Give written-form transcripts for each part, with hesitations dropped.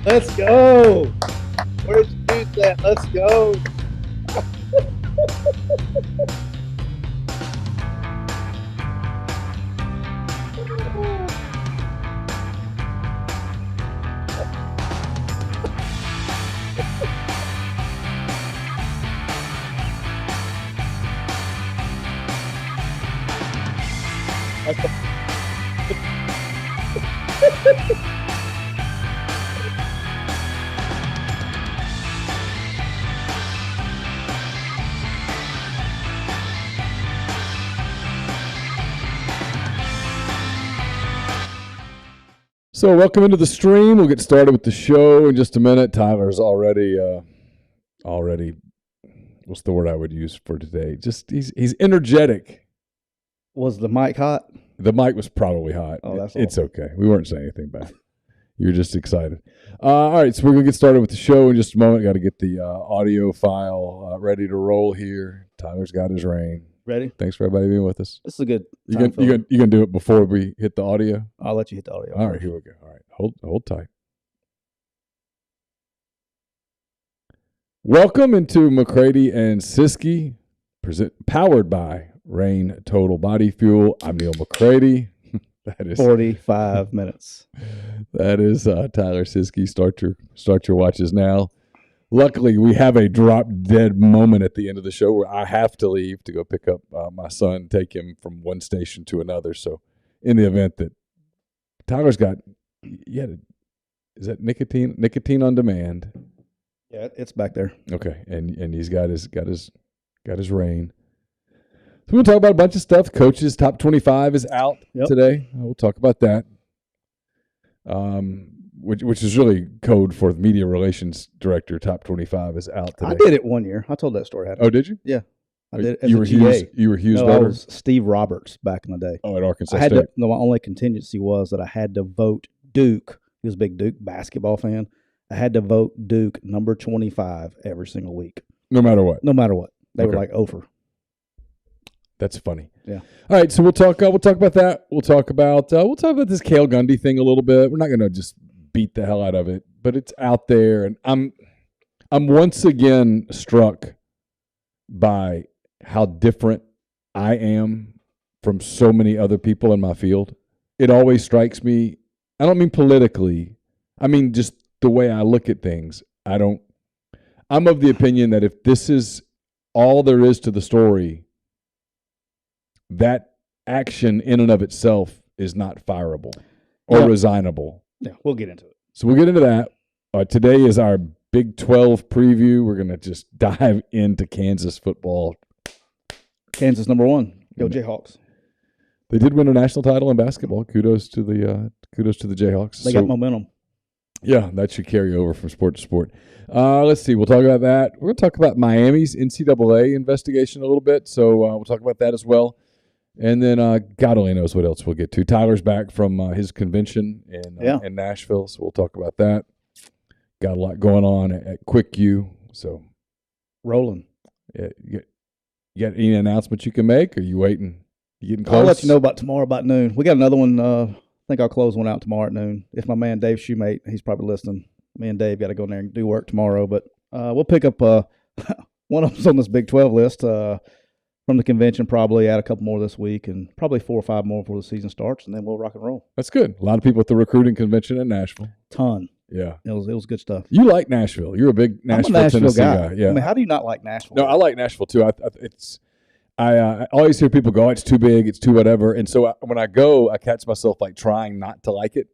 Let's go. Where's the dude at? Let's go. So welcome into the stream. We'll get started with the show in just a minute. Tyler's already, what's the word I would use for today? Just he's energetic. Was the mic hot? The mic was probably hot. Oh, that's it's okay. We weren't saying anything bad. You were just excited. All right, so we're gonna get started with the show in just a moment. Got to get the audio file ready to roll here. Tyler's got his rain. Ready? Thanks for everybody being with us. This is a good. You gonna do it before we hit the audio? I'll let you hit the audio. All right, here we go. All right, hold tight. Welcome into McCready and Siskey, powered by Rain Total Body Fuel. I'm Neal McCready. That is 45 minutes. That is Tyler Siskey. Start your watches now. Luckily, we have a drop-dead moment at the end of the show where I have to leave to go pick up my son, take him from one station to another. So in the event that Tyler's got, is that nicotine on demand? Yeah, it's back there. Okay, and he's got his rain. So we'll talk about a bunch of stuff. Coach's top 25 is out today. We'll talk about that. Which is really code for the media relations director. Top 25 is out today. I did it one year. I told that story. Oh, did you? Yeah, I did it as you a were GA. You were Hughes' No, daughter? I was Steve Roberts back in the day. Oh, at Arkansas I had State. my only contingency was that I had to vote Duke. He was a big Duke basketball fan. I had to vote Duke number 25 every single week. No matter what. No matter what. They were like over. That's funny. Yeah. All right, so we'll talk about that. We'll talk about this Kale Gundy thing a little bit. We're not going to just beat the hell out of it, but it's out there, and I'm once again struck by how different I am from so many other people in my field. It always strikes me. I don't mean politically. I mean just the way I look at things. I'm of the opinion that if this is all there is to the story, that action in and of itself is not fireable or resignable. Yeah, we'll get into it. So we'll get into that. Today is our Big 12 preview. We're going to just dive into Kansas football. Kansas number 1. Go Jayhawks. They did win a national title in basketball. Kudos to the Jayhawks. They got momentum. Yeah, that should carry over from sport to sport. Let's see. We'll talk about that. We're going to talk about Miami's NCAA investigation a little bit. So we'll talk about that as well. And then God only knows what else we'll get to. Tyler's back from his convention in Nashville, so we'll talk about that. Got a lot going on at Quick U. So rolling. Yeah, you got any announcements you can make? Or are you waiting? You getting close? I'll let you know about tomorrow about noon. We got another one. I think I'll close one out tomorrow at noon. If my man Dave Shoemate, he's probably listening. Me and Dave got to go in there and do work tomorrow. But we'll pick up one of them's on this Big 12 list from the convention, probably add a couple more this week and probably 4 or 5 more before the season starts, and then we'll rock and roll. That's good. A lot of people at the recruiting convention in Nashville. Ton. Yeah. It was good stuff. You like Nashville. You're a big Nashville Tennessee guy. Yeah. I mean, how do you not like Nashville? No, I like Nashville too. I always hear people go, it's too big, it's too whatever. And so when I go, I catch myself like trying not to like it.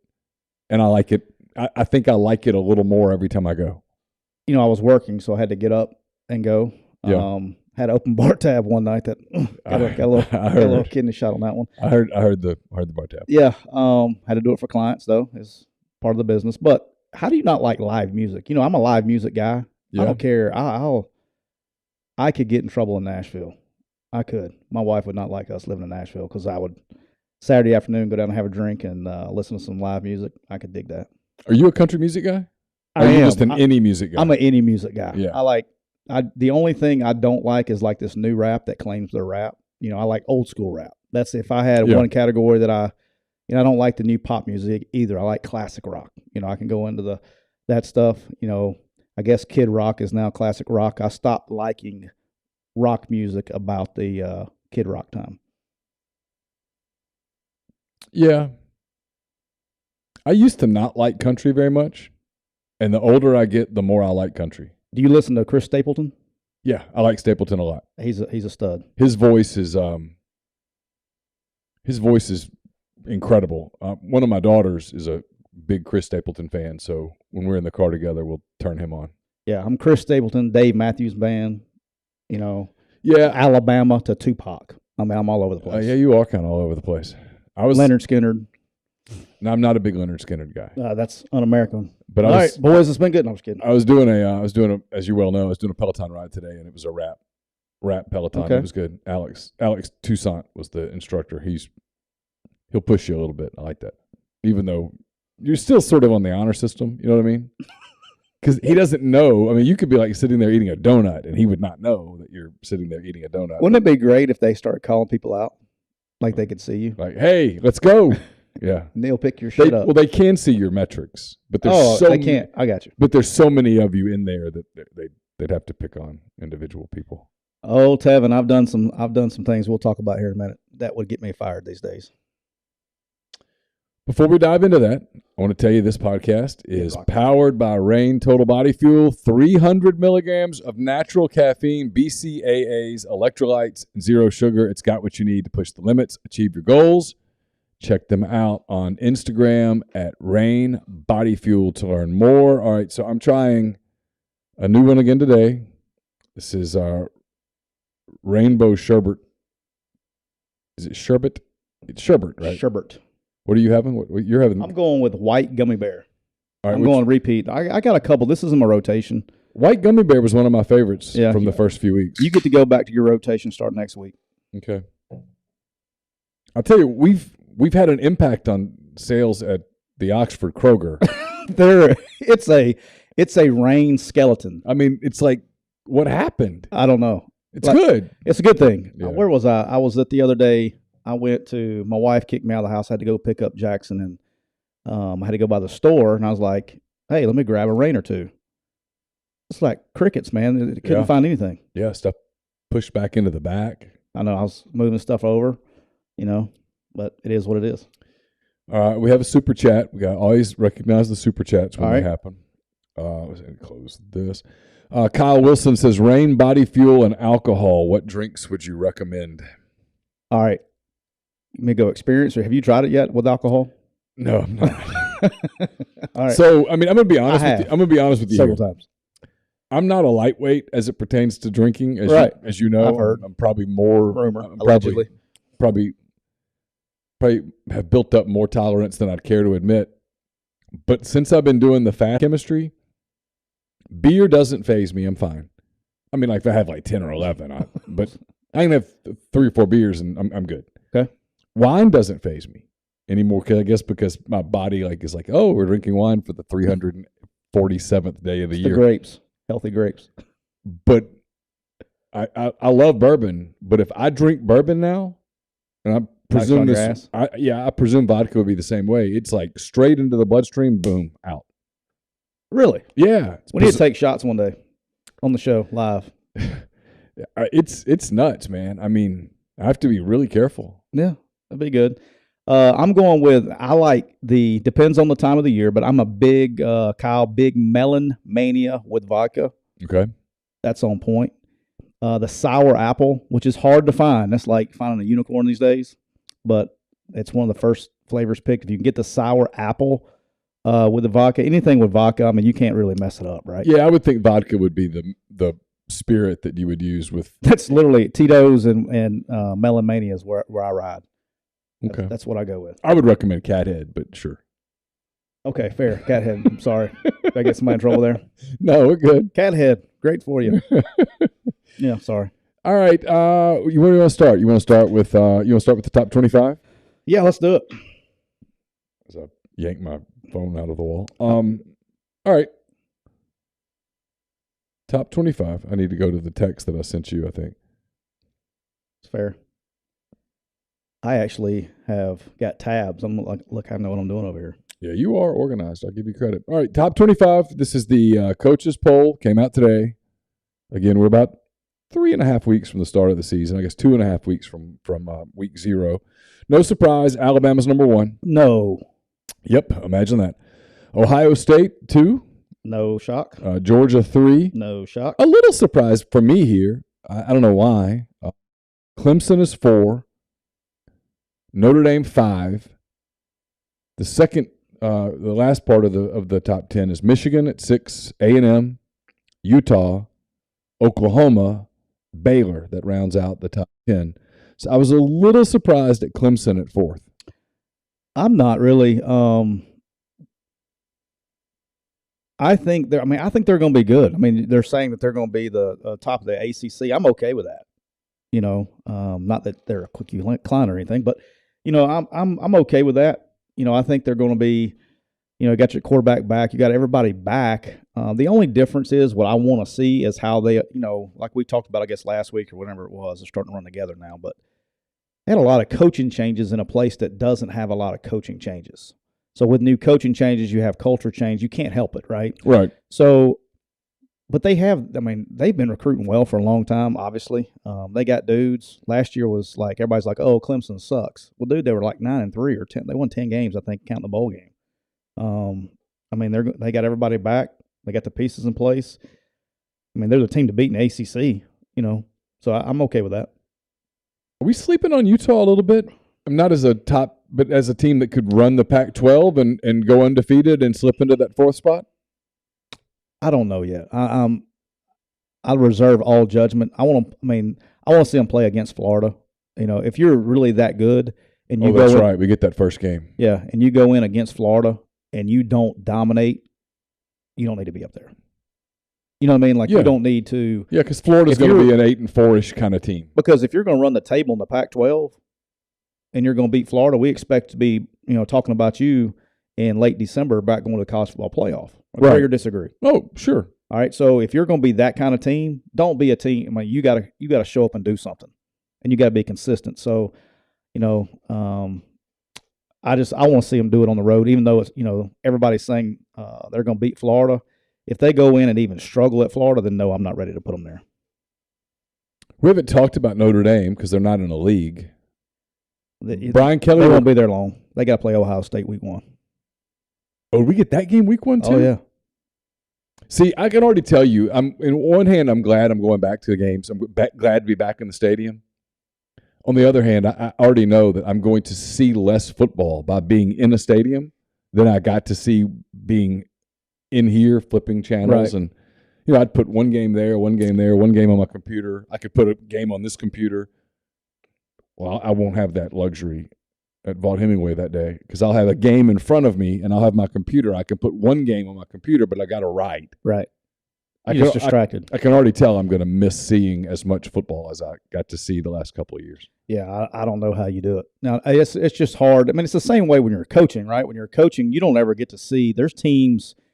And I like it. I think I like it a little more every time I go. You know, I was working, so I had to get up and go. Yeah. Had an open bar tab one night that got a little kidney shot on that one. I heard the bar tab. Yeah. Had to do it for clients though, as part of the business. But how do you not like live music? You know, I'm a live music guy. Yeah. I don't care. I could get in trouble in Nashville. I could. My wife would not like us living in Nashville because I would Saturday afternoon go down and have a drink and listen to some live music. I could dig that. Are you a country music guy? I am. Are you just an any music guy? I'm an any music guy. Yeah. The only thing I don't like is like this new rap that claims they're rap. You know, I like old school rap. That's if I had one category that I don't like the new pop music either. I like classic rock. You know, I can go into the that stuff. I guess Kid Rock is now classic rock. I stopped liking rock music about the Kid Rock time. Yeah. I used to not like country very much, and the older I get, the more I like country. Do you listen to Chris Stapleton? Yeah, I like Stapleton a lot. He's a stud. His voice is incredible. One of my daughters is a big Chris Stapleton fan, so when we're in the car together, we'll turn him on. Yeah, I'm Chris Stapleton, Dave Matthews Band, Yeah, Alabama to Tupac. I mean, I'm all over the place. Yeah, you are kind of all over the place. I was Leonard Skinner. No, I'm not a big Leonard Skinner guy. That's un-American. But all right, boys, it's been good. No, I'm just kidding. I was doing a, as you well know, I was doing a Peloton ride today, and it was a rap Peloton. Okay. It was good. Alex Toussaint was the instructor. He'll push you a little bit. I like that, even though you're still sort of on the honor system. You know what I mean? Because he doesn't know. I mean, you could be like sitting there eating a donut, and he would not know that you're sitting there eating a donut. Wouldn't it be great if they started calling people out, like they could see you? Like, hey, let's go. Yeah, Neal, pick your shit up. Well, they can see your metrics, but there's they can't. I got you. But there's so many of you in there that they'd have to pick on individual people. Oh, Tevin, I've done some things we'll talk about here in a minute that would get me fired these days. Before we dive into that, I want to tell you this podcast is powered by Reign Total Body Fuel, 300 milligrams of natural caffeine, BCAAs, electrolytes, and zero sugar. It's got what you need to push the limits, achieve your goals. Check them out on Instagram at Reign Body Fuel to learn more. All right, so I'm trying a new one again today. This is our Rainbow Sherbet. Is it sherbet? It's sherbet, right? Sherbet. What are you having? What you're having? I'm going with white gummy bear. All right, I'm going repeat. I got a couple. This is in my rotation. White gummy bear was one of my favorites from the first few weeks. You get to go back to your rotation start next week. Okay. I'll tell you, we've had an impact on sales at the Oxford Kroger. It's a Reign skeleton. I mean, it's like, what happened? I don't know. It's good. It's a good thing. Yeah. Where was I? I was at the other day. I went to, my wife kicked me out of the house. I had to go pick up Jackson, and I had to go by the store, and I was like, hey, let me grab a Reign or two. It's like crickets, man. It couldn't find anything. Yeah, stuff pushed back into the back. I know. I was moving stuff over, but it is what it is. All right, we have a super chat. We got to always recognize the super chats when they happen. Let's close this. Kyle Wilson says, Reign Body Fuel and alcohol. What drinks would you recommend? All right. Let me go experience. Or have you tried it yet with alcohol? No, I'm not. All right. So, I mean, I'm going to be honest with you. I'm going to be honest with you. Several times. I'm not a lightweight as it pertains to drinking, as you know. I've heard. I'm probably more. Rumor, allegedly. Probably have built up more tolerance than I'd care to admit. But since I've been doing the fat chemistry, beer doesn't faze me. I'm fine. I mean, like if I have like 10 or 11, but I can have 3 or 4 beers and I'm good. Okay. Wine doesn't faze me anymore, I guess, because my body is like, oh, we're drinking wine for the 347th day of the year. The grapes, healthy grapes. But I love bourbon. But if I drink bourbon now, and I presume I presume vodka would be the same way. It's like straight into the bloodstream, boom, out. Really? Yeah. We need to take shots one day on the show live. It's nuts, man. I mean, I have to be really careful. Yeah, that'd be good. I'm going with, depends on the time of the year, but I'm a big melon mania with vodka. Okay. That's on point. The sour apple, which is hard to find. That's like finding a unicorn these days, but it's one of the first flavors picked. If you can get the sour apple with the vodka, anything with vodka, I mean, you can't really mess it up, right? Yeah, I would think vodka would be the spirit that you would use with. That's literally Tito's and Melon Mania is where I ride. Okay. That's what I go with. I would recommend Cathead, but sure. Okay, fair. Cathead. I'm sorry. Did I get somebody in trouble there? No, we're good. Cathead. Great for you. Yeah, sorry. All right. Where do you want to start? You want to start with the top 25? Yeah, let's do it. As I yank my phone out of the wall. All right. Top 25. I need to go to the text that I sent you, I think. It's fair. I actually have got tabs. I'm like, look, I know what I'm doing over here. Yeah, you are organized. I'll give you credit. All right, top 25. This is the coaches poll. Came out today. Again, we're about 3.5 weeks from the start of the season. I guess 2.5 weeks from week 0. No surprise, Alabama's number 1. No. Yep, imagine that. Ohio State 2. No shock. Georgia 3. No shock. A little surprise for me here. I don't know why. Clemson is 4. Notre Dame 5. The last part of the top 10 is Michigan at 6, A&M, Utah, Oklahoma, Baylor. That rounds out the top 10. So I was a little surprised at Clemson at 4th. I'm not really. I think they're going to be good. I mean, they're saying that they're going to be the top of the ACC. I'm okay with that. Not that they're a quick decline or anything, but I'm okay with that. I think they're going to be, you got your quarterback back. You got everybody back. The only difference is what I want to see is how they, like we talked about, I guess, last week or whatever it was. They're starting to run together now. But they had a lot of coaching changes in a place that doesn't have a lot of coaching changes. So with new coaching changes, you have culture change. You can't help it, right? Right. So, but they've been recruiting well for a long time, obviously. They got dudes. Last year was like, everybody's like, oh, Clemson sucks. Well, dude, they were like 9-3 or 10. They won 10 games, I think, counting the bowl game. They got everybody back. They got the pieces in place. They're the team to beat in the ACC, So I'm okay with that. Are we sleeping on Utah a little bit? Not as a top, but as a team that could run the Pac-12 and go undefeated and slip into that 4th spot? I don't know yet. I'll reserve all judgment. I want to see them play against Florida. If you're really that good and you that's right. We get that first game. Yeah, and you go in against Florida and you don't dominate, you don't need to be up there. You know what I mean? Like, you don't need to. Yeah, because Florida's going to be an 8-4-ish kind of team. Because if you're going to run the table in the Pac-12 and you're going to beat Florida, we expect to be, talking about you in late December about going to the college football playoff. Agree or disagree? Oh, sure. All right. So if you're going to be that kind of team, don't be a team. You got to show up and do something, and you got to be consistent. So, I want to see them do it on the road, even though it's everybody's saying they're going to beat Florida. If they go in and even struggle at Florida, then no, I'm not ready to put them there. We haven't talked about Notre Dame because they're not in a league. Brian Kelly, they won't be there long. They got to play Ohio State week 1. Oh, we get that game week 1 too? Oh yeah. See, I can already tell you. On one hand, I'm glad I'm going back to the games. I'm glad to be back in the stadium. On the other hand, I already know that I'm going to see less football by being in a stadium than I got to see being in here flipping channels. Right. And I'd put one game there, one game there, one game on my computer. I could put a game on this computer. Well, I won't have that luxury at Vaught Hemingway that day because I'll have a game in front of me and I'll have my computer. I can put one game on my computer, but I got to write. Right. You're just distracted. I can already tell I'm going to miss seeing as much football as I got to see the last couple of years. Yeah, I don't know how you do it. Now, it's just hard. It's the same way when you're coaching, right? When you're coaching, you don't ever get to see – there's teams –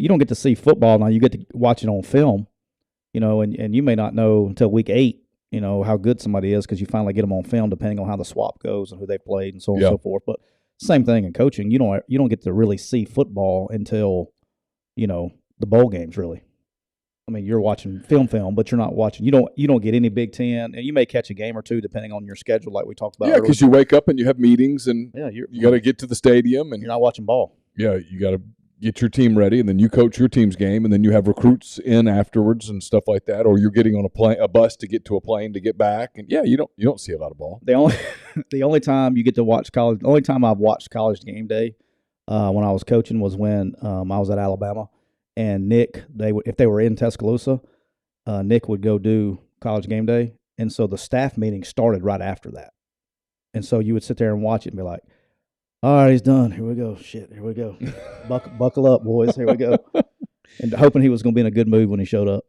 you don't get to see football. Now, you get to watch it on film, and you may not know until week 8, how good somebody is because you finally get them on film depending on how the swap goes and who they played and so on and so forth. But same thing in coaching. You don't get to really see football until, the bowl games really. You're watching film, but you're not watching. You don't get any Big Ten, and you may catch a game or two depending on your schedule, like we talked about. Yeah, because you wake up and you have meetings, and you got to get to the stadium, and you're not watching ball. Yeah, you got to get your team ready, and then you coach your team's game, and then you have recruits in afterwards and stuff like that, or you're getting on a bus to get to a plane to get back, and you don't see a lot of ball. The only time you get to watch college, the only time I've watched College Game Day when I was coaching was when I was at Alabama. And Nick, if they were in Tuscaloosa, Nick would go do College Game Day. And so the staff meeting started right after that. And so you would sit there and watch it and be like, all right, he's done. Here we go. Shit, here we go. Buckle up, boys. Here we go. And hoping he was going to be in a good mood when he showed up.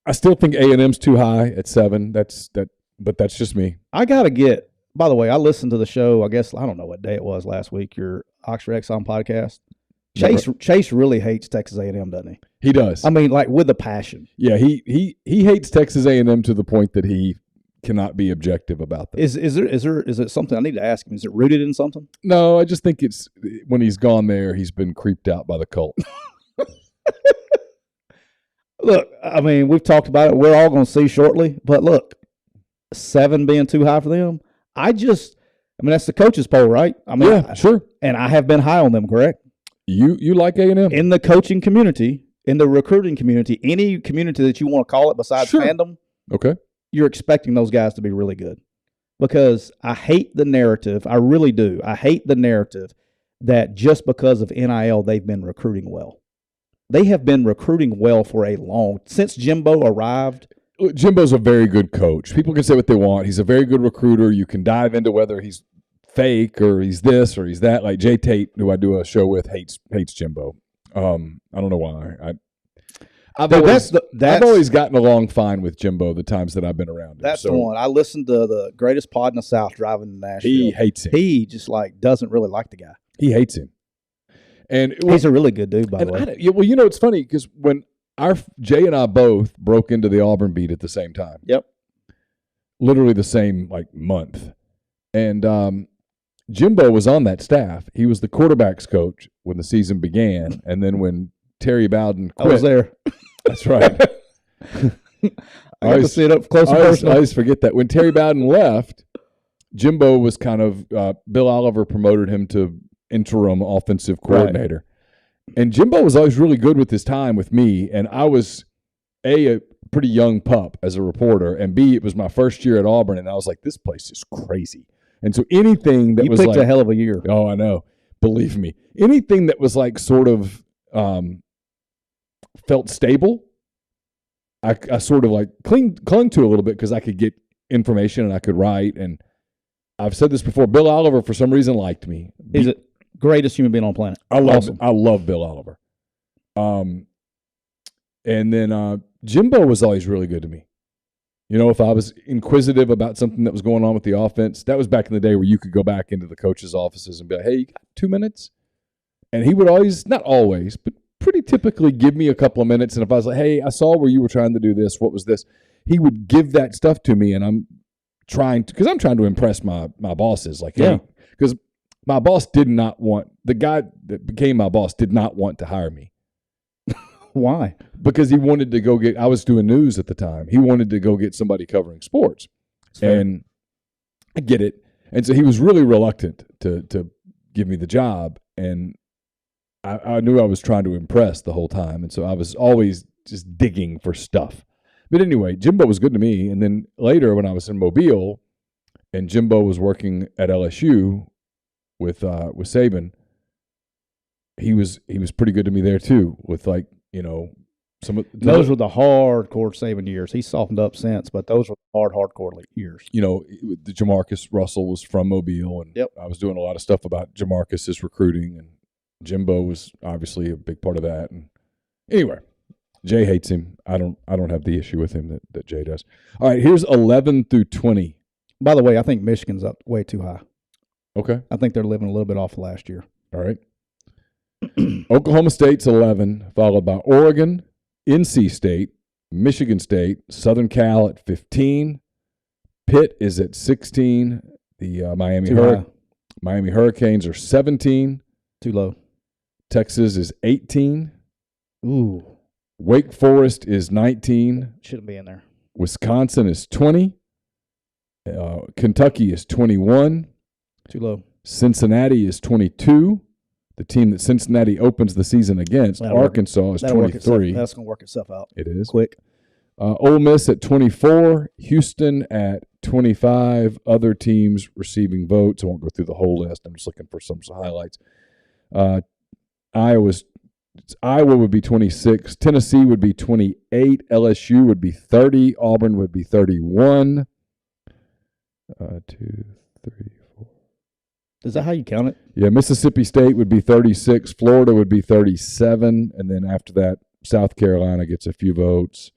I still think A&M's too high at 7. But that's just me. I got to get – by the way, I listened to the show, I don't know what day it was last week, your Oxford Exxon podcast. Chase really hates Texas A&M, doesn't he? He does. With a passion. Yeah, he hates Texas A&M to the point that he cannot be objective about that. Is it something I need to ask him? Is it rooted in something? No, I just think it's when he's gone there, he's been creeped out by the cult. Look, I mean, we've talked about it. We're all going to see shortly. But look, 7 being too high for them. That's the coaches poll, right? I mean, yeah, sure. And I have been high on them, correct? You like A&M? In the coaching community, in the recruiting community, any community that you want to call it besides fandom, okay, you're expecting those guys to be really good. Because I hate the narrative. I really do. I hate the narrative that just because of NIL, they've been recruiting well. They have been recruiting well for since Jimbo arrived. Jimbo's a very good coach. People can say what they want. He's a very good recruiter. You can dive into whether he's fake or he's this or he's that. Like Jay Tate, who I do a show with, hates Jimbo. I don't know why. I've always gotten along fine with Jimbo the times that I've been around him. That's the one. I listened to the greatest pod in the South driving to Nashville. He hates him. He just doesn't really like the guy. He hates him. And he's a really good dude, by the way. It's funny because when Jay and I both broke into the Auburn beat at the same time. Yep. Literally the same month. And Jimbo was on that staff. He was the quarterback's coach when the season began. And then when Terry Bowden quit. I was there. That's right. I got to see it up close and personal. I always forget that. When Terry Bowden left, Jimbo was kind of Bill Oliver promoted him to interim offensive coordinator. Right. And Jimbo was always really good with his time with me, and I was a pretty young pup as a reporter, and B, it was my first year at Auburn, and I was like, this place is crazy. And so anything that you was picked a hell of a year. Oh, I know. Believe me. Anything that was sort of felt stable, I sort of clung to a little bit because I could get information and I could write. And I've said this before, Bill Oliver for some reason liked me. He's the greatest human being on the planet. I love Bill Oliver. And then Jimbo was always really good to me. If I was inquisitive about something that was going on with the offense, that was back in the day where you could go back into the coaches' offices and be like, hey, you got 2 minutes? And he would always, not always, but pretty typically give me a couple of minutes. And if I was like, hey, I saw where you were trying to do this, what was this? He would give that stuff to me, and I'm trying to impress my bosses. Because my boss did not want, the guy that became my boss did not want to hire me. Why? Because he wanted to I was doing news at the time. He wanted to go get somebody covering sports. And I get it. And so he was really reluctant to give me the job. And I knew I was trying to impress the whole time. And so I was always just digging for stuff. But anyway, Jimbo was good to me. And then later when I was in Mobile and Jimbo was working at LSU with Saban, he was pretty good to me there too with those were the hardcore Saban years. He's softened up since, but those were hardcore years. The Jamarcus Russell was from Mobile, and I was doing a lot of stuff about Jamarcus's recruiting, and Jimbo was obviously a big part of that. And anyway, Jay hates him. I don't have the issue with him that Jay does. All right, here's 11 through 20. By the way, I think Michigan's up way too high. Okay. I think they're living a little bit off last year. All right. Oklahoma State's 11, followed by Oregon, NC State, Michigan State, Southern Cal at 15. Pitt is at 16. The Miami Hurricanes are 17. Too low. Texas is 18. Ooh. Wake Forest is 19. Shouldn't be in there. Wisconsin is 20. Kentucky is 21. Too low. Cincinnati is 22. The team that Cincinnati opens the season against, Arkansas, is 23. That's going to work itself out. It is. Quick. Ole Miss at 24. Houston at 25. Other teams receiving votes. I won't go through the whole list. I'm just looking for some highlights. Iowa would be 26. Tennessee would be 28. LSU would be 30. Auburn would be 31. 2, 3, 4. Is that how you count it? Yeah, Mississippi State would be 36. Florida would be 37. And then after that, South Carolina gets a few votes.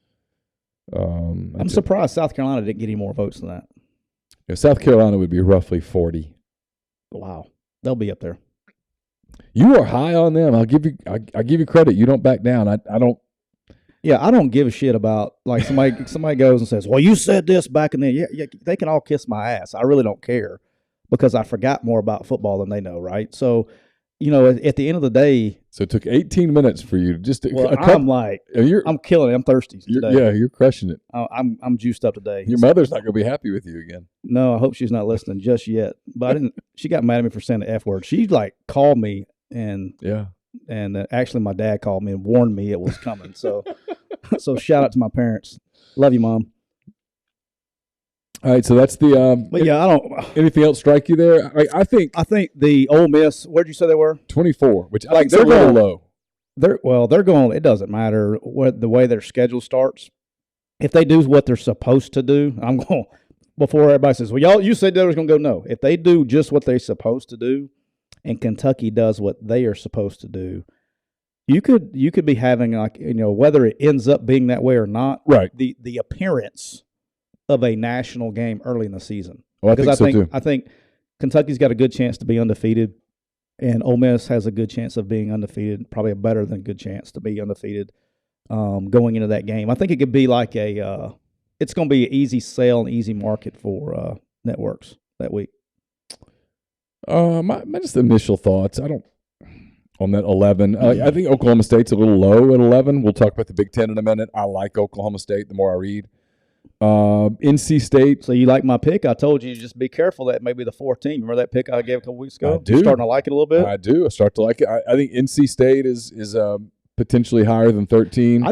I'm surprised South Carolina didn't get any more votes than that. Yeah, South Carolina would be roughly 40. Wow. They'll be up there. You are high on them. I'll give you credit. You don't back down. I don't. Yeah, I don't give a shit about like somebody goes and says, "Well, you said this back in the yeah, they can all kiss my ass. I really don't care because I forgot more about football than they know, right? So, at the end of the day, So it took 18 minutes for you to just. I'm like, I'm killing it. I'm thirsty today. Yeah, you're crushing it. I'm juiced up today. Your mother's not going to be happy with you again. No, I hope she's not listening just yet. But I didn't. She got mad at me for saying the F word. She like called me and actually my dad called me and warned me it was coming. So shout out to my parents. Love you, Mom. All right, so that's the. But yeah, I don't. Anything else strike you there? I think the Ole Miss. Where'd you say they were? 24, which I think they're a little low. They're going. It doesn't matter the way their schedule starts. If they do what they're supposed to do, I'm going. Before everybody says, "Well, you said they was going to go." No, if they do just what they're supposed to do, and Kentucky does what they are supposed to do, you could be having whether it ends up being that way or not. Right. The appearance of a national game early in the season. Oh, I think Kentucky's got a good chance to be undefeated, and Ole Miss has a good chance of being undefeated, probably a better than good chance to be undefeated going into that game. I think it could be like it's going to be an easy sell and easy market for networks that week. My just initial thoughts. On that 11. I think Oklahoma State's a little low at 11. We'll talk about the Big Ten in a minute. I like Oklahoma State the more I read. NC State. So you like my pick? I told you just be careful that maybe the 14. Remember that pick I gave a couple weeks ago? I do. You're starting to like it a little bit? I do. I start to like it. I think NC State is potentially higher than 13. I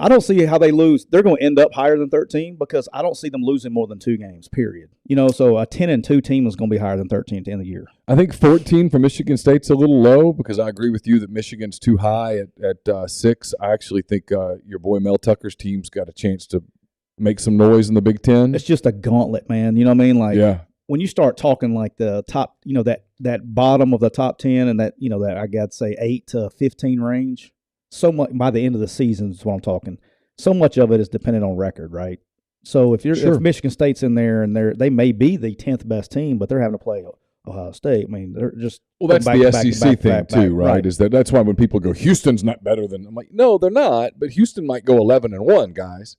don't see how they lose. They're going to end up higher than 13 because I don't see them losing more than 2 games, period. So a 10-2 team is going to be higher than 13 at the end of the year. I think 14 for Michigan State's a little low because I agree with you that Michigan's too high at 6. I actually think your boy Mel Tucker's team's got a chance to make some noise in the Big Ten. It's just a gauntlet, man. You know what I mean? Like, when you start talking like the top, that bottom of the top 10 and that I got to say 8 to 15 range, so much by the end of the season is what I'm talking. So much of it is dependent on record, right? So if Michigan State's in there and they may be the 10th best team, but they're having to play Ohio State. I mean, they're just that's the SEC thing too, right? That's why when people go Houston's not better than, I'm like, no, they're not. But Houston might go 11-1, guys.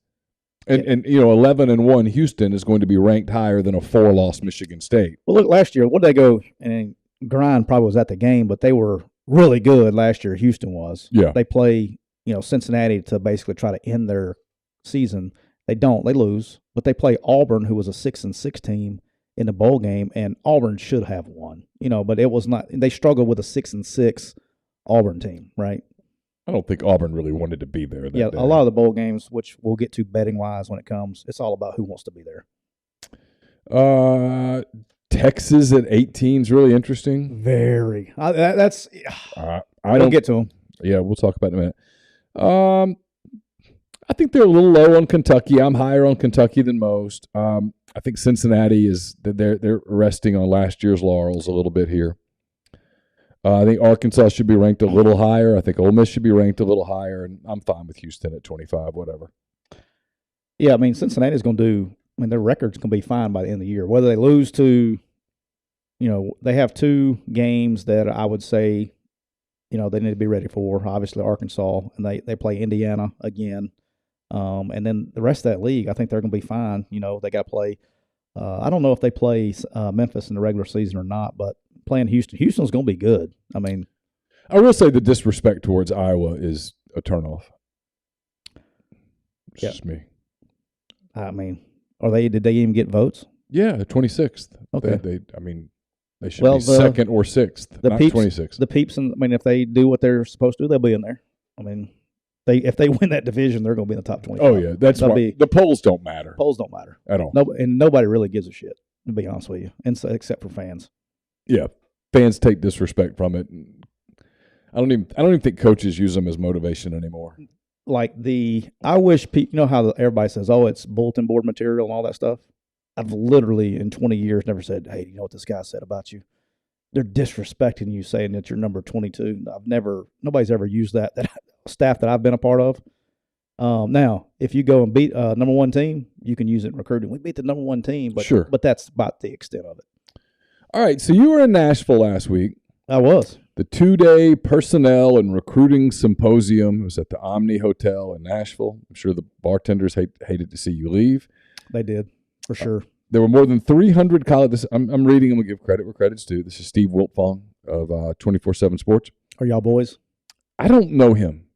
And 11-1 Houston is going to be ranked higher than a 4-loss Michigan State. Well, look, last year, what did they go? And Grind probably was at the game, but they were really good last year. Houston was. Yeah. They play, Cincinnati to basically try to end their season. They don't. They lose, but they play Auburn, who was a 6-6 team in the bowl game, and Auburn should have won. But it was not. They struggled with a 6-6 Auburn team, right? I don't think Auburn really wanted to be there. That day. A lot of the bowl games, which we'll get to betting wise when it comes, it's all about who wants to be there. Texas at 18 is really interesting. Very. That's. I don't get to them. Yeah, we'll talk about it in a minute. I think they're a little low on Kentucky. I'm higher on Kentucky than most. I think Cincinnati they're resting on last year's laurels a little bit here. I think Arkansas should be ranked a little higher. I think Ole Miss should be ranked a little higher, and I'm fine with Houston at 25, whatever. Yeah, I mean, Cincinnati's going to do – I mean, their record's going to be fine by the end of the year. Whether they lose to they have 2 games that I would say, they need to be ready for. Obviously, Arkansas, and they play Indiana again. And then the rest of that league, I think they're going to be fine. They got to play I don't know if they play Memphis in the regular season or not, but playing Houston's going to be good. I mean, I will say the disrespect towards Iowa is a turnoff. It's just me. I mean, did they even get votes? Yeah, 26th. Okay. They should be second or sixth, not 26th. The Peeps, if they do what they're supposed to do, they'll be in there. I mean, if they win that division, they're going to be in the top 25. Oh, yeah. That's why the polls don't matter. Polls don't matter. At all. And nobody really gives a shit, to be honest with you, except for fans. Yeah. Fans take disrespect from it. I don't even think coaches use them as motivation anymore. Like I wish people, how everybody says, oh, it's bulletin board material and all that stuff. I've literally in 20 years never said, hey, do you know what this guy said about you? They're disrespecting you, saying that you're number 22. Nobody's ever used that staff that I've been a part of. Now, if you go and beat a number 1 team, you can use it in recruiting. We beat the number 1 team, but sure. But that's about the extent of it. All right, so you were in Nashville last week. I was. The 2-day personnel and recruiting symposium was at the Omni Hotel in Nashville. I'm sure the bartenders hated to see you leave. They did, for sure. There were more than 300 college. I'm reading. I'm going to give credit where credit's due. This is Steve Wiltfong of 24/7 Sports. Are y'all boys? I don't know him.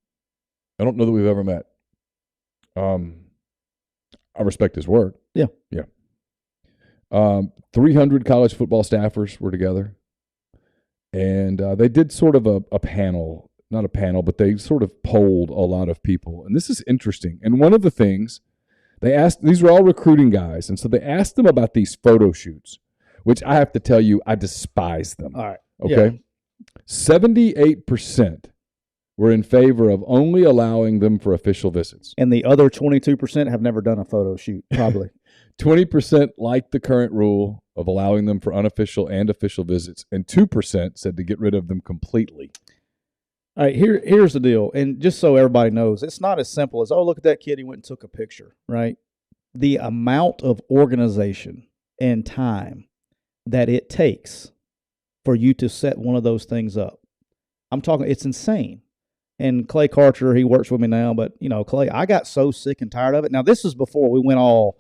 I don't know that we've ever met. I respect his work. Yeah. 300 college football staffers were together. And they did sort of a panel, not a panel, but they sort of polled a lot of people. And this is interesting. And one of the things they asked, these were all recruiting guys. And so they asked them about these photo shoots, which I have to tell you, I despise them. All right. Okay. Yeah. 78% were in favor of only allowing them for official visits. And the other 22% have never done a photo shoot, probably. 20% liked the current rule of allowing them for unofficial and official visits, and 2% said to get rid of them completely. All right, here's the deal, and just so everybody knows, it's not as simple as, oh, look at that kid, he went and took a picture, right? The amount of organization and time that it takes for you to set one of those things up, I'm talking, it's insane. And Clay Karcher, he works with me now, but, Clay, I got so sick and tired of it. Now, this is before we went all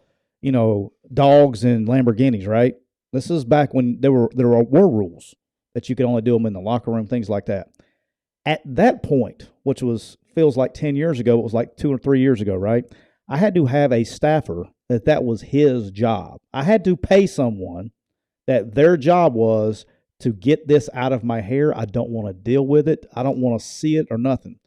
dogs and Lamborghinis, right? This is back when there were rules that you could only do them in the locker room, things like that. At that point, which feels like 10 years ago, it was like 2 or 3 years ago, right? I had to have a staffer that was his job. I had to pay someone that their job was to get this out of my hair. I don't want to deal with it. I don't want to see it or nothing.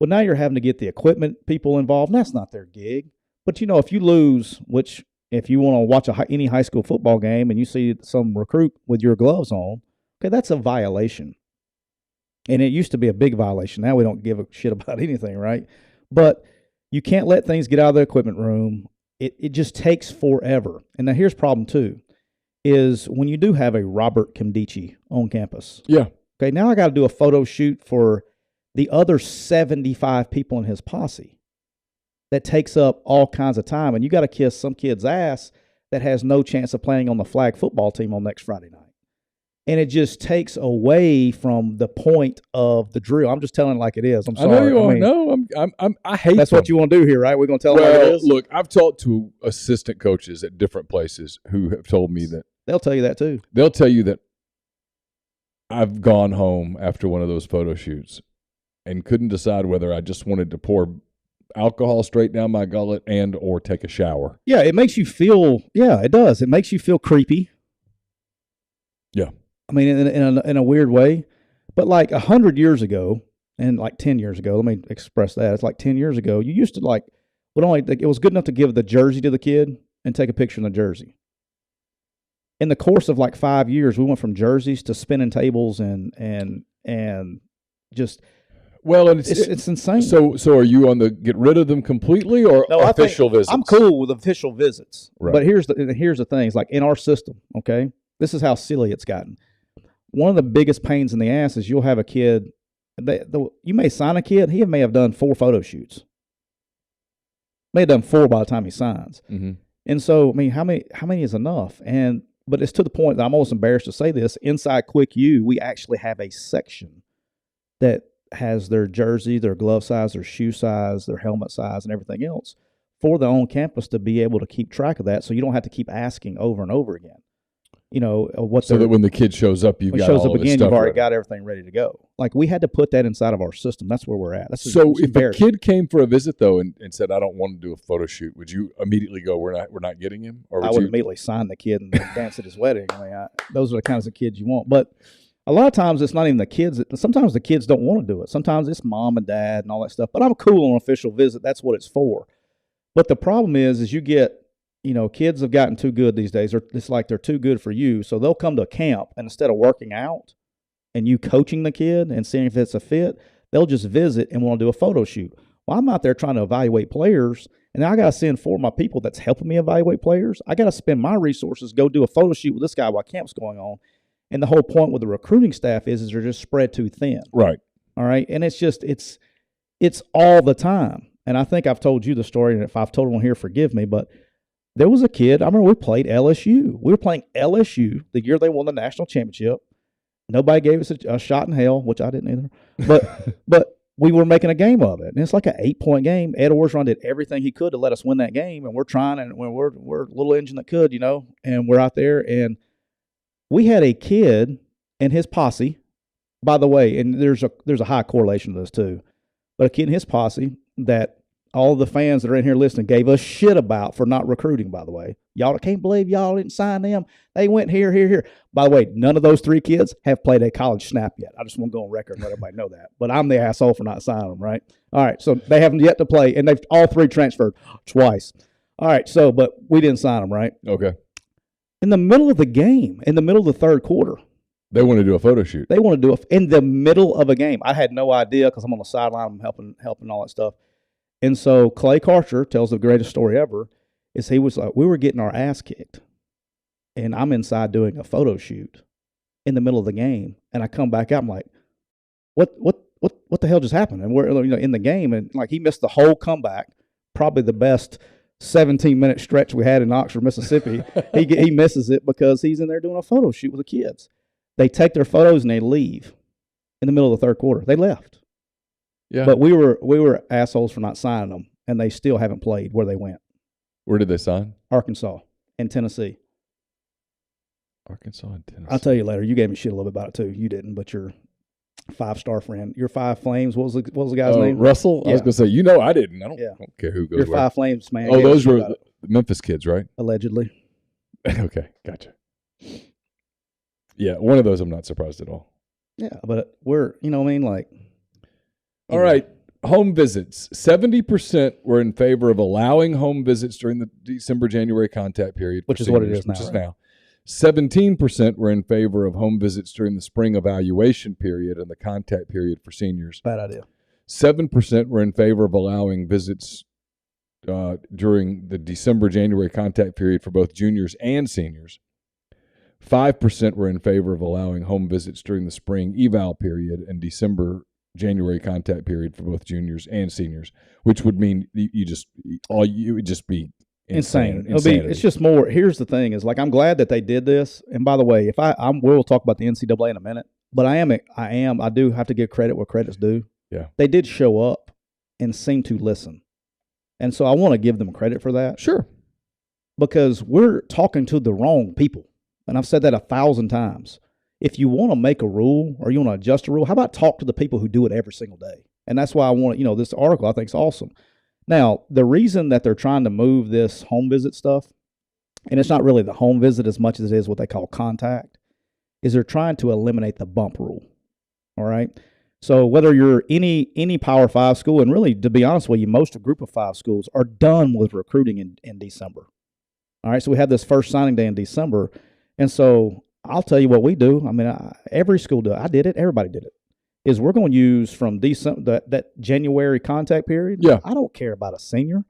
Well, now you're having to get the equipment people involved, and that's not their gig. But, if you lose, which if you want to watch any high school football game and you see some recruit with your gloves on, okay, that's a violation. And it used to be a big violation. Now we don't give a shit about anything, right? But you can't let things get out of the equipment room. It just takes forever. And now here's problem 2, is when you do have a Robert Kimdichie on campus. Yeah. Okay, now I got to do a photo shoot for the other 75 people in his posse. That takes up all kinds of time, and you got to kiss some kid's ass that has no chance of playing on the flag football team on next Friday night. And it just takes away from the point of the drill. I'm just telling it like it is. I'm sorry. I know you are. No, I hate that's them. What you want to do here, right? We're going to tell them like it is? Look, I've talked to assistant coaches at different places who have told me that. They'll tell you that too. They'll tell you that I've gone home after one of those photo shoots and couldn't decide whether I just wanted to pour alcohol straight down my gullet and or take a shower. Yeah, it makes you feel, it does. It makes you feel creepy. Yeah. I mean, in a weird way. But like 100 years ago and like 10 years ago, let me express that. It's like 10 years ago, you used to it was good enough to give the jersey to the kid and take a picture in the jersey. In the course of like 5 years, we went from jerseys to spinning tables and just... Well, and it's insane. So are you on the get rid of them completely or official visits? I'm cool with official visits. Right. But here's the thing. It's like in our system, okay? This is how silly it's gotten. One of the biggest pains in the ass is you'll have a kid. You may sign a kid. He may have done 4 photo shoots. May have done 4 by the time he signs. Mm-hmm. And so, I mean, how many is enough? But it's to the point that I'm almost embarrassed to say this. Inside Quick U, we actually have a section that has their jersey, their glove size, their shoe size, their helmet size, and everything else for the on campus to be able to keep track of that, so you don't have to keep asking over and over again. So that when the kid shows up, you've got all of his stuff. You've already got everything ready to go. Like we had to put that inside of our system. That's where we're at. So if a kid came for a visit though and said, "I don't want to do a photo shoot," would you immediately go, "We're not getting him"? Or I would immediately sign the kid and dance at his wedding. I mean, those are the kinds of kids you want, but. A lot of times it's not even the kids. Sometimes the kids don't want to do it. Sometimes it's mom and dad and all that stuff. But I'm cool on an official visit. That's what it's for. But the problem is you get, kids have gotten too good these days. It's like they're too good for you. So they'll come to a camp, and instead of working out and you coaching the kid and seeing if it's a fit, they'll just visit and want to do a photo shoot. Well, I'm out there trying to evaluate players, and I got to send 4 of my people that's helping me evaluate players. I got to spend my resources, go do a photo shoot with this guy while camp's going on. And the whole point with the recruiting staff is they're just spread too thin. Right. All right. And it's just, it's all the time. And I think I've told you the story, and if I've told one here, forgive me, but there was a kid, I remember we played LSU. We were playing LSU the year they won the national championship. Nobody gave us a shot in hell, which I didn't either. But we were making a game of it, and it's like an 8-point game. Ed Orgeron did everything he could to let us win that game, and we're trying, and we're a little engine that could, and we're out there, and we had a kid and his posse. By the way, and there's a high correlation to this too, but a kid and his posse that all the fans that are in here listening gave us shit about for not recruiting, by the way. Y'all can't believe y'all didn't sign them. They went here. By the way, none of those 3 kids have played a college snap yet. I just want to go on record and let everybody know that. But I'm the asshole for not signing them, right? All right, so they haven't yet to play, and they've all 3 transferred twice. All right, but we didn't sign them, right? Okay. In the middle of the game, in the middle of the third quarter, they want to do a photo shoot. They want to do it in the middle of a game. I had no idea because I'm on the sideline. I'm helping all that stuff. And so Clay Karcher tells the greatest story ever. Is he was like, we were getting our ass kicked, and I'm inside doing a photo shoot in the middle of the game, and I come back out. I'm like, what the hell just happened? And we're in the game, and like he missed the whole comeback, probably the best 17-minute stretch we had in Oxford, Mississippi. he misses it because he's in there doing a photo shoot with the kids. They take their photos and they leave in the middle of the third quarter. They left. Yeah. But we were assholes for not signing them, and they still haven't played where they went. Where did they sign? Arkansas and Tennessee. Arkansas and Tennessee. I'll tell you later. You gave me shit a little bit about it too. You didn't, but your 5-star friend, your 5 Flames. What was the guy's name? Russell. Yeah. I was gonna say, I didn't. I don't care who goes. Your 5 Flames man. Oh, those were the Memphis kids, right? Allegedly. Okay, gotcha. Yeah, one of those I'm not surprised at all. Yeah, but we're, like. All right, home visits. 70% were in favor of allowing home visits during the December-January contact period. Which is what it is now. 17% were in favor of home visits during the spring evaluation period and the contact period for seniors. Bad idea. 7% were in favor of allowing visits during the December-January contact period for both juniors and seniors. 5% were in favor of allowing home visits during the spring eval period and December-January contact period for both juniors and seniors, which would mean you would just be insane. It's just more. Here's the thing: is like I'm glad that they did this. And by the way, we'll talk about the NCAA in a minute. But I do have to give credit where credit's due. Yeah, they did show up and seem to listen, and so I want to give them credit for that. Sure, because we're talking to the wrong people. And I've said that 1,000 times. If you want to make a rule or you want to adjust a rule, how about talk to the people who do it every single day? And that's why I want this article I think is awesome. Now, the reason that they're trying to move this home visit stuff, and it's not really the home visit as much as it is what they call contact, is they're trying to eliminate the bump rule. All right? So whether you're any Power 5 school, and really, to be honest with you, most of Group of 5 schools are done with recruiting in December. All right? So we have this first signing day in December. And so I'll tell you what we do. I mean, every school does. I did it. Everybody did it. Is we're going to use from December that January contact period. Yeah. I don't care about a senior.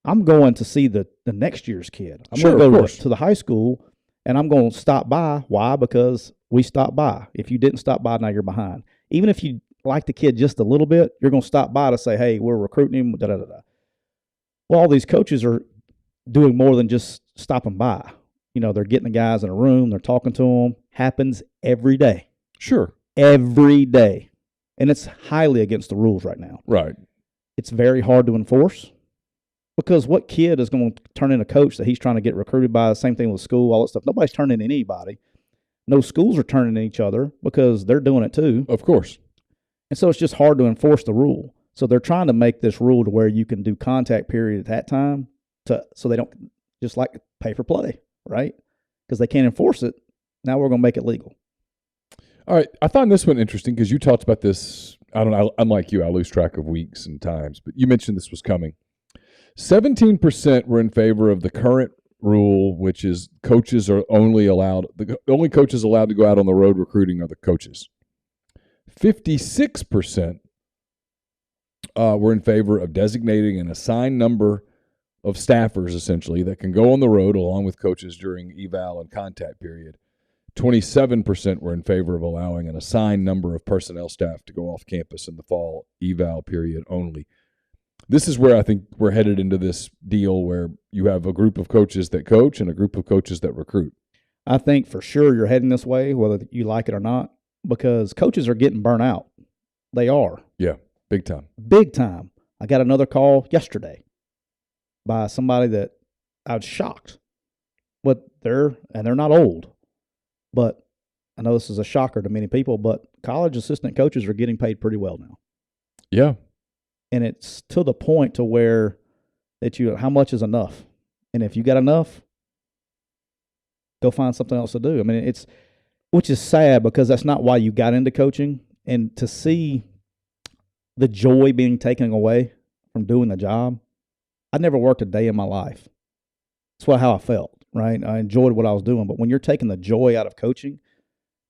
I'm going to see the next year's kid. I'm going to go to the high school, and I'm going to stop by. Why? Because we stopped by. If you didn't stop by, now you're behind. Even if you like the kid just a little bit, you're going to stop by to say, hey, we're recruiting him, da-da-da-da. Well, all these coaches are doing more than just stopping by. They're getting the guys in a room. They're talking to them. Happens every day. Sure. Every day. And it's highly against the rules right now. Right. It's very hard to enforce because what kid is going to turn in a coach that he's trying to get recruited by? Same thing with school, all that stuff. Nobody's turning in anybody. No schools are turning in each other because they're doing it too. Of course. And so it's just hard to enforce the rule. So they're trying to make this rule to where you can do contact period at that time so they don't just like pay for play. Right? Because they can't enforce it. Now we're going to make it legal. All right. I found this one interesting because you talked about this. I don't know. I'm like you. I lose track of weeks and times. But you mentioned this was coming. 17% were in favor of the current rule, which is coaches are only allowed – the only coaches allowed to go out on the road recruiting are the coaches. 56% were in favor of designating an assigned number of staffers, essentially, that can go on the road along with coaches during eval and contact period. 27% were in favor of allowing an assigned number of personnel staff to go off campus in the fall eval period only. This is where I think we're headed into this deal where you have a group of coaches that coach and a group of coaches that recruit. I think for sure you're heading this way, whether you like it or not. because coaches are getting burnt out. They are. Yeah, big time. Big time. I got another call yesterday by somebody that I was shocked. But they're not old. But I know this is a shocker to many people, but college assistant coaches are getting paid pretty well now. Yeah. And it's to the point to where how much is enough? And if you got enough, go find something else to do. I mean, which is sad because that's not why you got into coaching. And to see the joy being taken away from doing the job, I never worked a day in my life. That's how I felt, right? I enjoyed what I was doing. But when you're taking the joy out of coaching,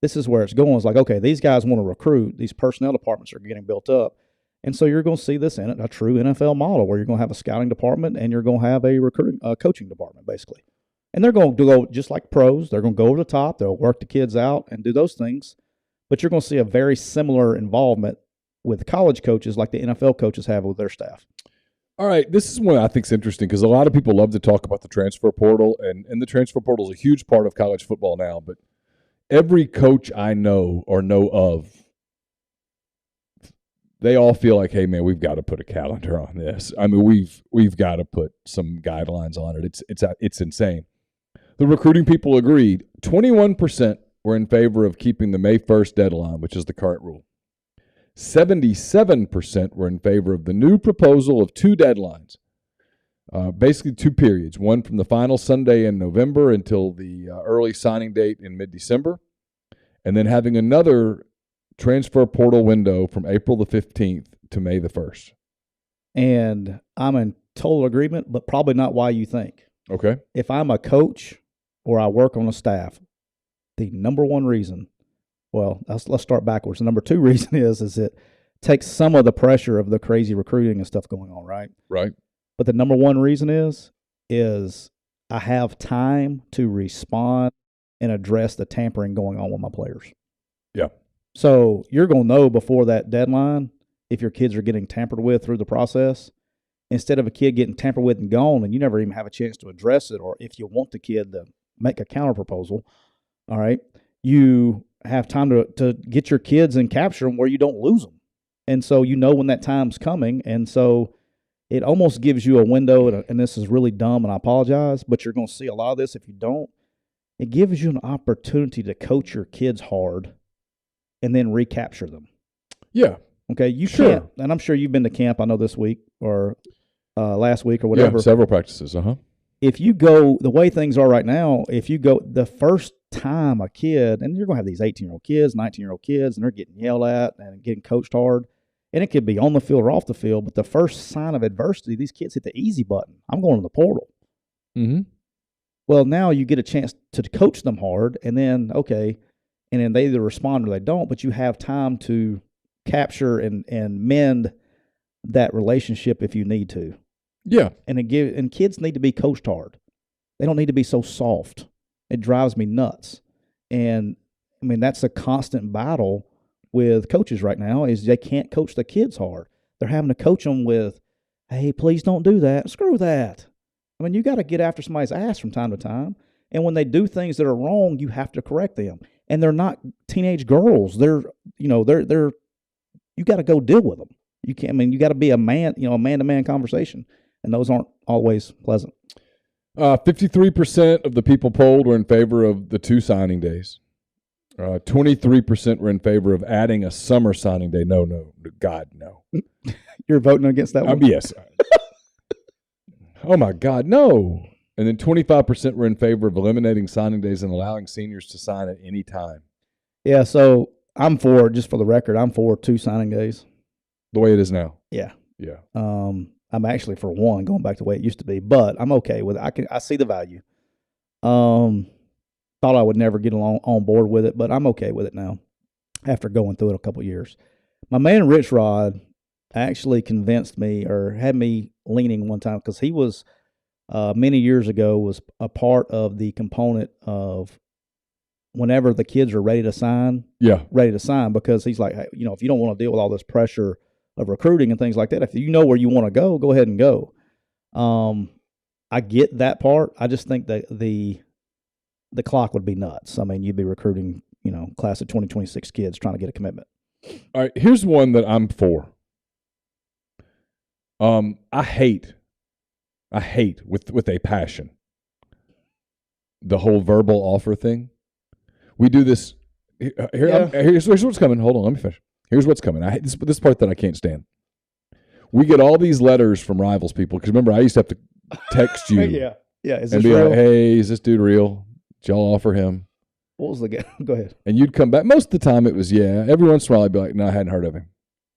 this is where it's going. It's like, okay, these guys want to recruit. These personnel departments are getting built up. And so you're going to see this in a true NFL model where you're going to have a scouting department and you're going to have a coaching department, basically. And they're going to go just like pros. They're going to go over the top. They'll work the kids out and do those things. But you're going to see a very similar involvement with college coaches like the NFL coaches have with their staff. All right, this is one I think is interesting because a lot of people love to talk about the transfer portal, and the transfer portal is a huge part of college football now. But every coach I know or know of, they all feel like, hey, man, we've got to put a calendar on this. I mean, we've got to put some guidelines on it. It's insane. The recruiting people agreed. 21% were in favor of keeping the May 1st deadline, which is the current rule. 77% were in favor of the new proposal of two deadlines, basically two periods, one from the final Sunday in November until the early signing date in mid-December, and then having another transfer portal window from April the 15th to May the 1st. And I'm in total agreement, but probably not why you think. Okay. If I'm a coach or I work on a staff, the number one reason, well, let's start backwards. The number two reason is it takes some of the pressure of the crazy recruiting and stuff going on, right? Right. But the number one reason is I have time to respond and address the tampering going on with my players. Yeah. So you're going to know before that deadline if your kids are getting tampered with through the process, instead of a kid getting tampered with and gone and you never even have a chance to address it, or if you want the kid to make a counter proposal, all right, you have time to get your kids and capture them where you don't lose them. And so you know when that time's coming. And so it almost gives you a window, and this is really dumb, and I apologize, but you're going to see a lot of this if you don't. It gives you an opportunity to coach your kids hard and then recapture them. Yeah. Okay, you can't, and I'm sure you've been to camp, I know this week or last week or whatever. Yeah, several practices, If you go, the way things are right now, if you go the first time a kid, and you're going to have these 18-year-old kids, 19-year-old kids, and they're getting yelled at and getting coached hard, and it could be on the field or off the field, but the first sign of adversity, these kids hit the easy button. I'm going to the portal. Mm-hmm. Well, now you get a chance to coach them hard, and then, okay, and then they either respond or they don't, but you have time to capture and mend that relationship if you need to. Yeah. And kids need to be coached hard. They don't need to be so soft. It drives me nuts. And, I mean, that's a constant battle with coaches right now is they can't coach the kids hard. They're having to coach them with, hey, please don't do that. Screw that. I mean, you got to get after somebody's ass from time to time. And when they do things that are wrong, you have to correct them. And they're not teenage girls. They're you got to go deal with them. You can't, I mean, you got to be a man-to-man conversation. And those aren't always pleasant. 53% of the people polled were in favor of the two signing days. 23% were in favor of adding a summer signing day. No, God, no. You're voting against that one? Yes. Oh, my God, no. And then 25% were in favor of eliminating signing days and allowing seniors to sign at any time. Yeah, so I'm for, just for the record, I'm for 2 signing days. The way it is now? Yeah. Yeah. I'm actually for 1, going back to the way it used to be, but I'm okay with it. I see the value. Thought I would never get on board with it, but I'm okay with it now after going through it a couple of years. My man Rich Rod actually convinced me or had me leaning one time because he was many years ago was a part of the component of whenever the kids are ready to sign, because he's like, hey, if you don't want to deal with all this pressure of recruiting and things like that, if you know where you want to go ahead and go. I get that part. I just think that the clock would be nuts. I mean, you'd be recruiting class of 2026 kids trying to get a commitment. All right, here's one that I'm for. I hate with a passion the whole verbal offer thing. We do this. Here's what's coming. Hold on, let me finish. Here's what's coming. I hate this part that I can't stand. We get all these letters from Rivals people because remember I used to have to text you. Yeah. Is and this be real? like, hey, is this dude real? Did y'all offer him? What was the guy? Go ahead. And you'd come back. Most of the time it was yeah. Every once in a while I'd be like, no, I hadn't heard of him.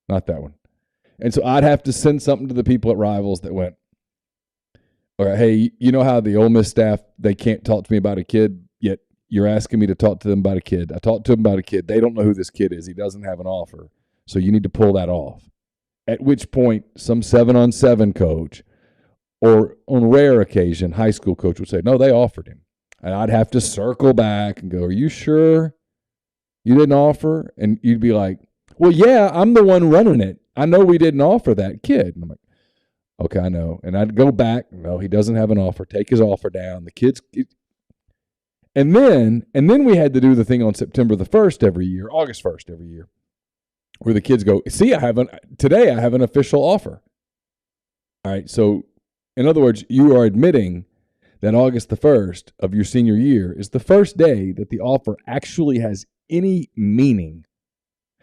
Not that one. And so I'd have to send something to the people at Rivals that went, all right, hey, you know how the Ole Miss staff, they can't talk to me about a kid, yet you're asking me to talk to them about a kid. I talked to them about a kid. They don't know who this kid is. He doesn't have an offer. So you need to pull that off. At which point some 7-on-7 coach or on rare occasion, high school coach would say, no, they offered him. And I'd have to circle back and go, are you sure you didn't offer? And you'd be like, well, yeah, I'm the one running it. I know we didn't offer that kid. And I'm like, okay, I know. And I'd go back, no, he doesn't have an offer. Take his offer down. The kids, and then we had to do the thing on September the 1st every year, August 1st every year, where the kids go, see, today I have an official offer. All right, so in other words, you are admitting that August the 1st of your senior year is the first day that the offer actually has any meaning.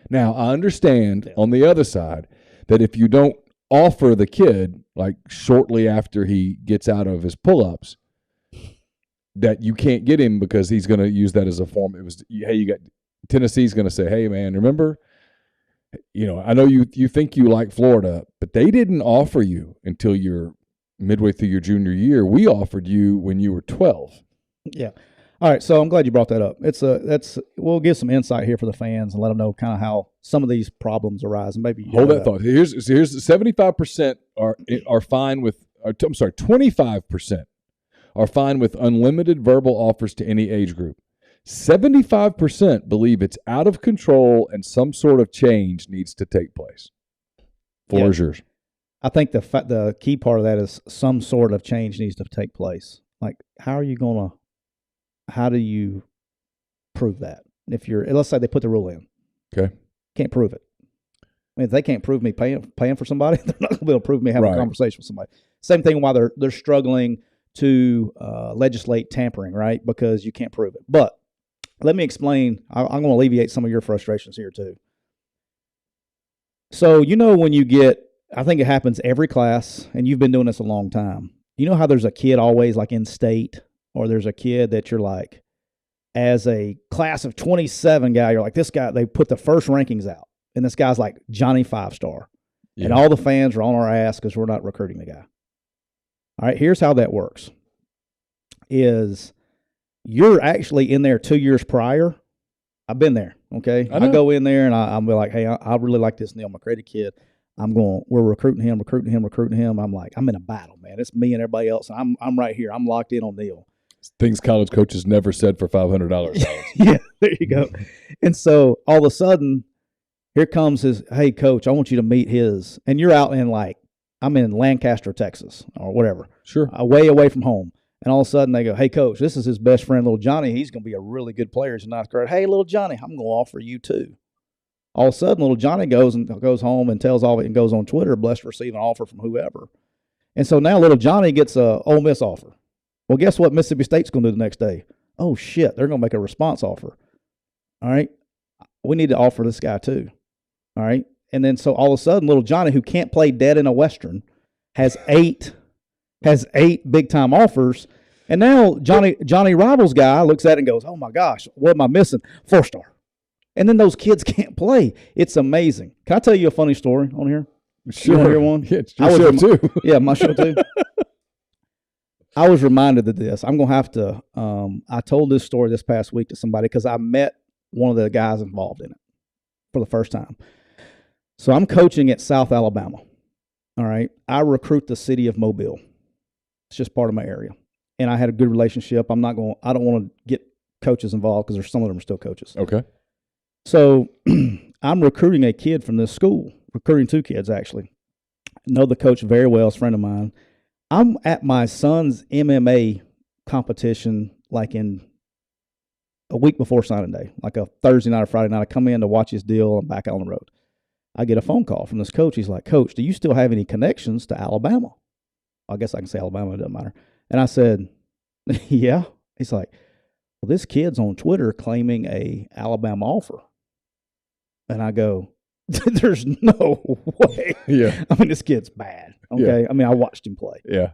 Now, I understand on the other side that if you don't offer the kid, like shortly after he gets out of his pull-ups, that you can't get him because he's going to use that as a form. It was, hey, you got Tennessee's going to say, hey, man, remember, I know you think you like Florida, but they didn't offer you until you're midway through your junior year. We offered you when you were 12. Yeah. All right, so I'm glad you brought that up. We'll give some insight here for the fans and let them know kind of how some of these problems arise. And maybe hold that thought. Here's 75% are fine with. I'm sorry, 25% are fine with unlimited verbal offers to any age group. 75% believe it's out of control and some sort of change needs to take place. Floor is yours. I think the key part of that is some sort of change needs to take place. Like, how do you prove that? Let's say they put the rule in. Okay. Can't prove it. I mean, if they can't prove me paying for somebody, they're not going to be able to prove me having a conversation with somebody. Same thing why they're struggling to legislate tampering, right? Because you can't prove it. But let me explain. I'm going to alleviate some of your frustrations here too. So, when you get, I think it happens every class, and you've been doing this a long time. You know how there's a kid always like in state, or there's a kid that you're like, as a class of 27 guy, you're like, this guy, they put the first rankings out, and this guy's like Johnny 5-star. Yeah. And all the fans are on our ass because we're not recruiting the guy. All right, here's how that works. Is you're actually in there 2 years prior. I've been there, okay? I go in there, and I'll be like, hey, I really like this Neal McCready kid. We're recruiting him. I'm like, I'm in a battle, man. It's me and everybody else. And I'm right here. I'm locked in on Neal. Things college coaches never said for $500. Yeah, there you go. And so all of a sudden, here comes his, hey, coach, I want you to meet his. And you're out in I'm in Lancaster, Texas, or whatever. Sure. Way away from home. And all of a sudden they go, hey, coach, this is his best friend, little Johnny. He's going to be a really good player. He's a ninth grade. Hey, little Johnny, I'm going to offer you too. All of a sudden, little Johnny goes home and tells all of it and goes on Twitter, blessed to receive an offer from whoever. And so now little Johnny gets a Ole Miss offer. Well, guess what Mississippi State's going to do the next day? Oh, shit, they're going to make a response offer. All right, we need to offer this guy too. All right, and then so all of a sudden, little Johnny, who can't play dead in a Western, has eight big-time offers. And now Johnny Rivals guy looks at it and goes, oh, my gosh, what am I missing? 4-star. And then those kids can't play. It's amazing. Can I tell you a funny story on here? Sure. You want to hear one? Yeah, your show too. Yeah, my show too. I was reminded of this. I'm going to have to I told this story this past week to somebody because I met one of the guys involved in it for the first time. So I'm coaching at South Alabama. All right. I recruit the city of Mobile. It's just part of my area. And I had a good relationship. I don't want to get coaches involved because there's some of them are still coaches. Okay. So I'm recruiting a kid from this school, recruiting 2 kids actually. I know the coach very well, is a friend of mine. I'm at my son's MMA competition like in a week before signing day, like a Thursday night or Friday night. I come in to watch his deal. I'm back on the road. I get a phone call from this coach. He's like, Coach, do you still have any connections to Alabama? I guess I can say Alabama. It doesn't matter. And I said, yeah. He's like, well, this kid's on Twitter claiming a Alabama offer. And I go, there's no way. Yeah. I mean, this kid's bad. Okay. Yeah. I mean, I watched him play. Yeah.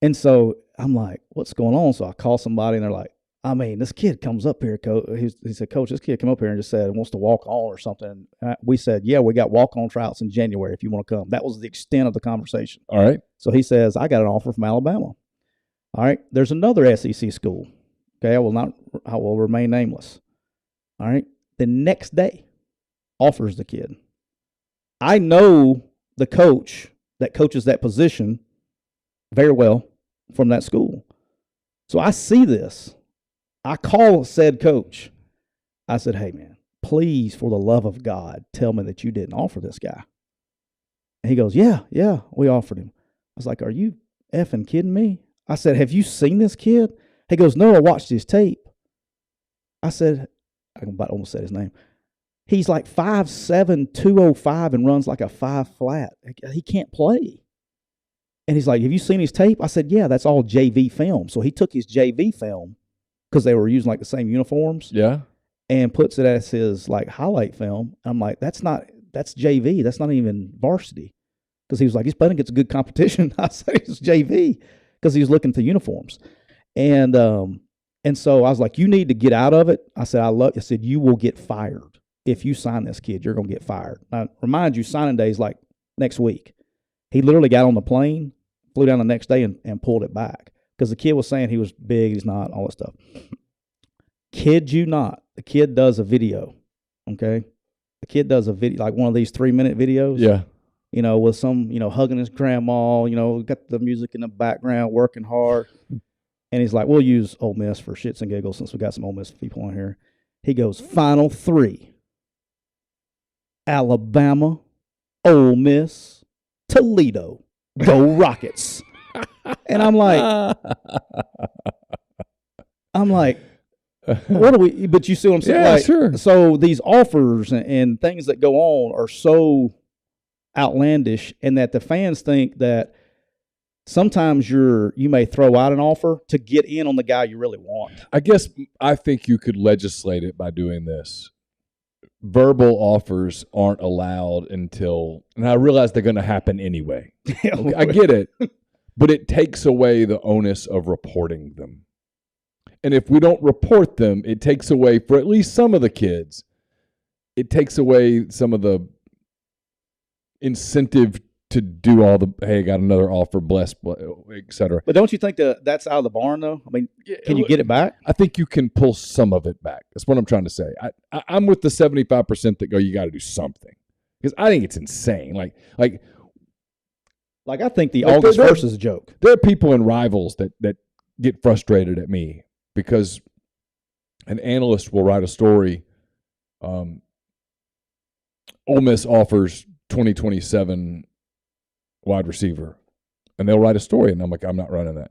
And so I'm like, what's going on? So I call somebody and they're like, I mean, this kid comes up here, Coach. He said, Coach, this kid come up here and just said wants to walk on or something. We said, yeah, we got walk-on tryouts in January if you want to come. That was the extent of the conversation. All right. So he says, I got an offer from Alabama. All right. There's another SEC school. Okay. I will remain nameless. All right. The next day, offers the kid. I know the coach that coaches that position very well from that school. So I see this. I call said coach. I said, hey, man, please, for the love of God, tell me that you didn't offer this guy. And he goes, yeah, we offered him. I was like, are you effing kidding me? I said, have you seen this kid? He goes, no, I watched his tape. I said, I almost said his name. He's like 5'7", 205 and runs like a 5 flat. He can't play. And he's like, have you seen his tape? I said, yeah, that's all JV film. So he took his JV film because they were using like the same uniforms. Yeah. And puts it as his like highlight film. I'm like, that's JV. That's not even varsity. Because he was like, he's playing against good competition. I said, it's JV because he was looking at the uniforms. And so I was like, you need to get out of it. I said, you will get fired. If you sign this kid, you're going to get fired. Now, remind you, signing day is like next week. He literally got on the plane, flew down the next day, and pulled it back. Because the kid was saying he was big, he's not, all that stuff. Kid you not. The kid does a video, okay? The kid does a video, like one of these 3-minute videos. Yeah. You know, with some, hugging his grandma, got the music in the background, working hard. And he's like, we'll use Ole Miss for shits and giggles since we got some Ole Miss people on here. He goes, Final 3. Alabama, Ole Miss, Toledo, go Rockets. And I'm like, what do we, but you see what I'm saying? Yeah, like, sure. So these offers and things that go on are so outlandish, and that the fans think that sometimes you may throw out an offer to get in on the guy you really want. I think you could legislate it by doing this. Verbal offers aren't allowed until, and I realize they're going to happen anyway. Okay, I get it, but it takes away the onus of reporting them. And if we don't report them, it takes away, for at least some of the kids, it takes away some of the incentive to do all the, hey, I got another offer, bless, et cetera. But don't you think that's out of the barn, though? I mean, can you get it back? I think you can pull some of it back. That's what I'm trying to say. I'm with the 75% that go, you got to do something. Because I think it's insane. Like I think the August 1st is a joke. There are people in Rivals that get frustrated at me because an analyst will write a story, Ole Miss offers 2027 wide receiver, and they'll write a story, and I'm like, I'm not running that.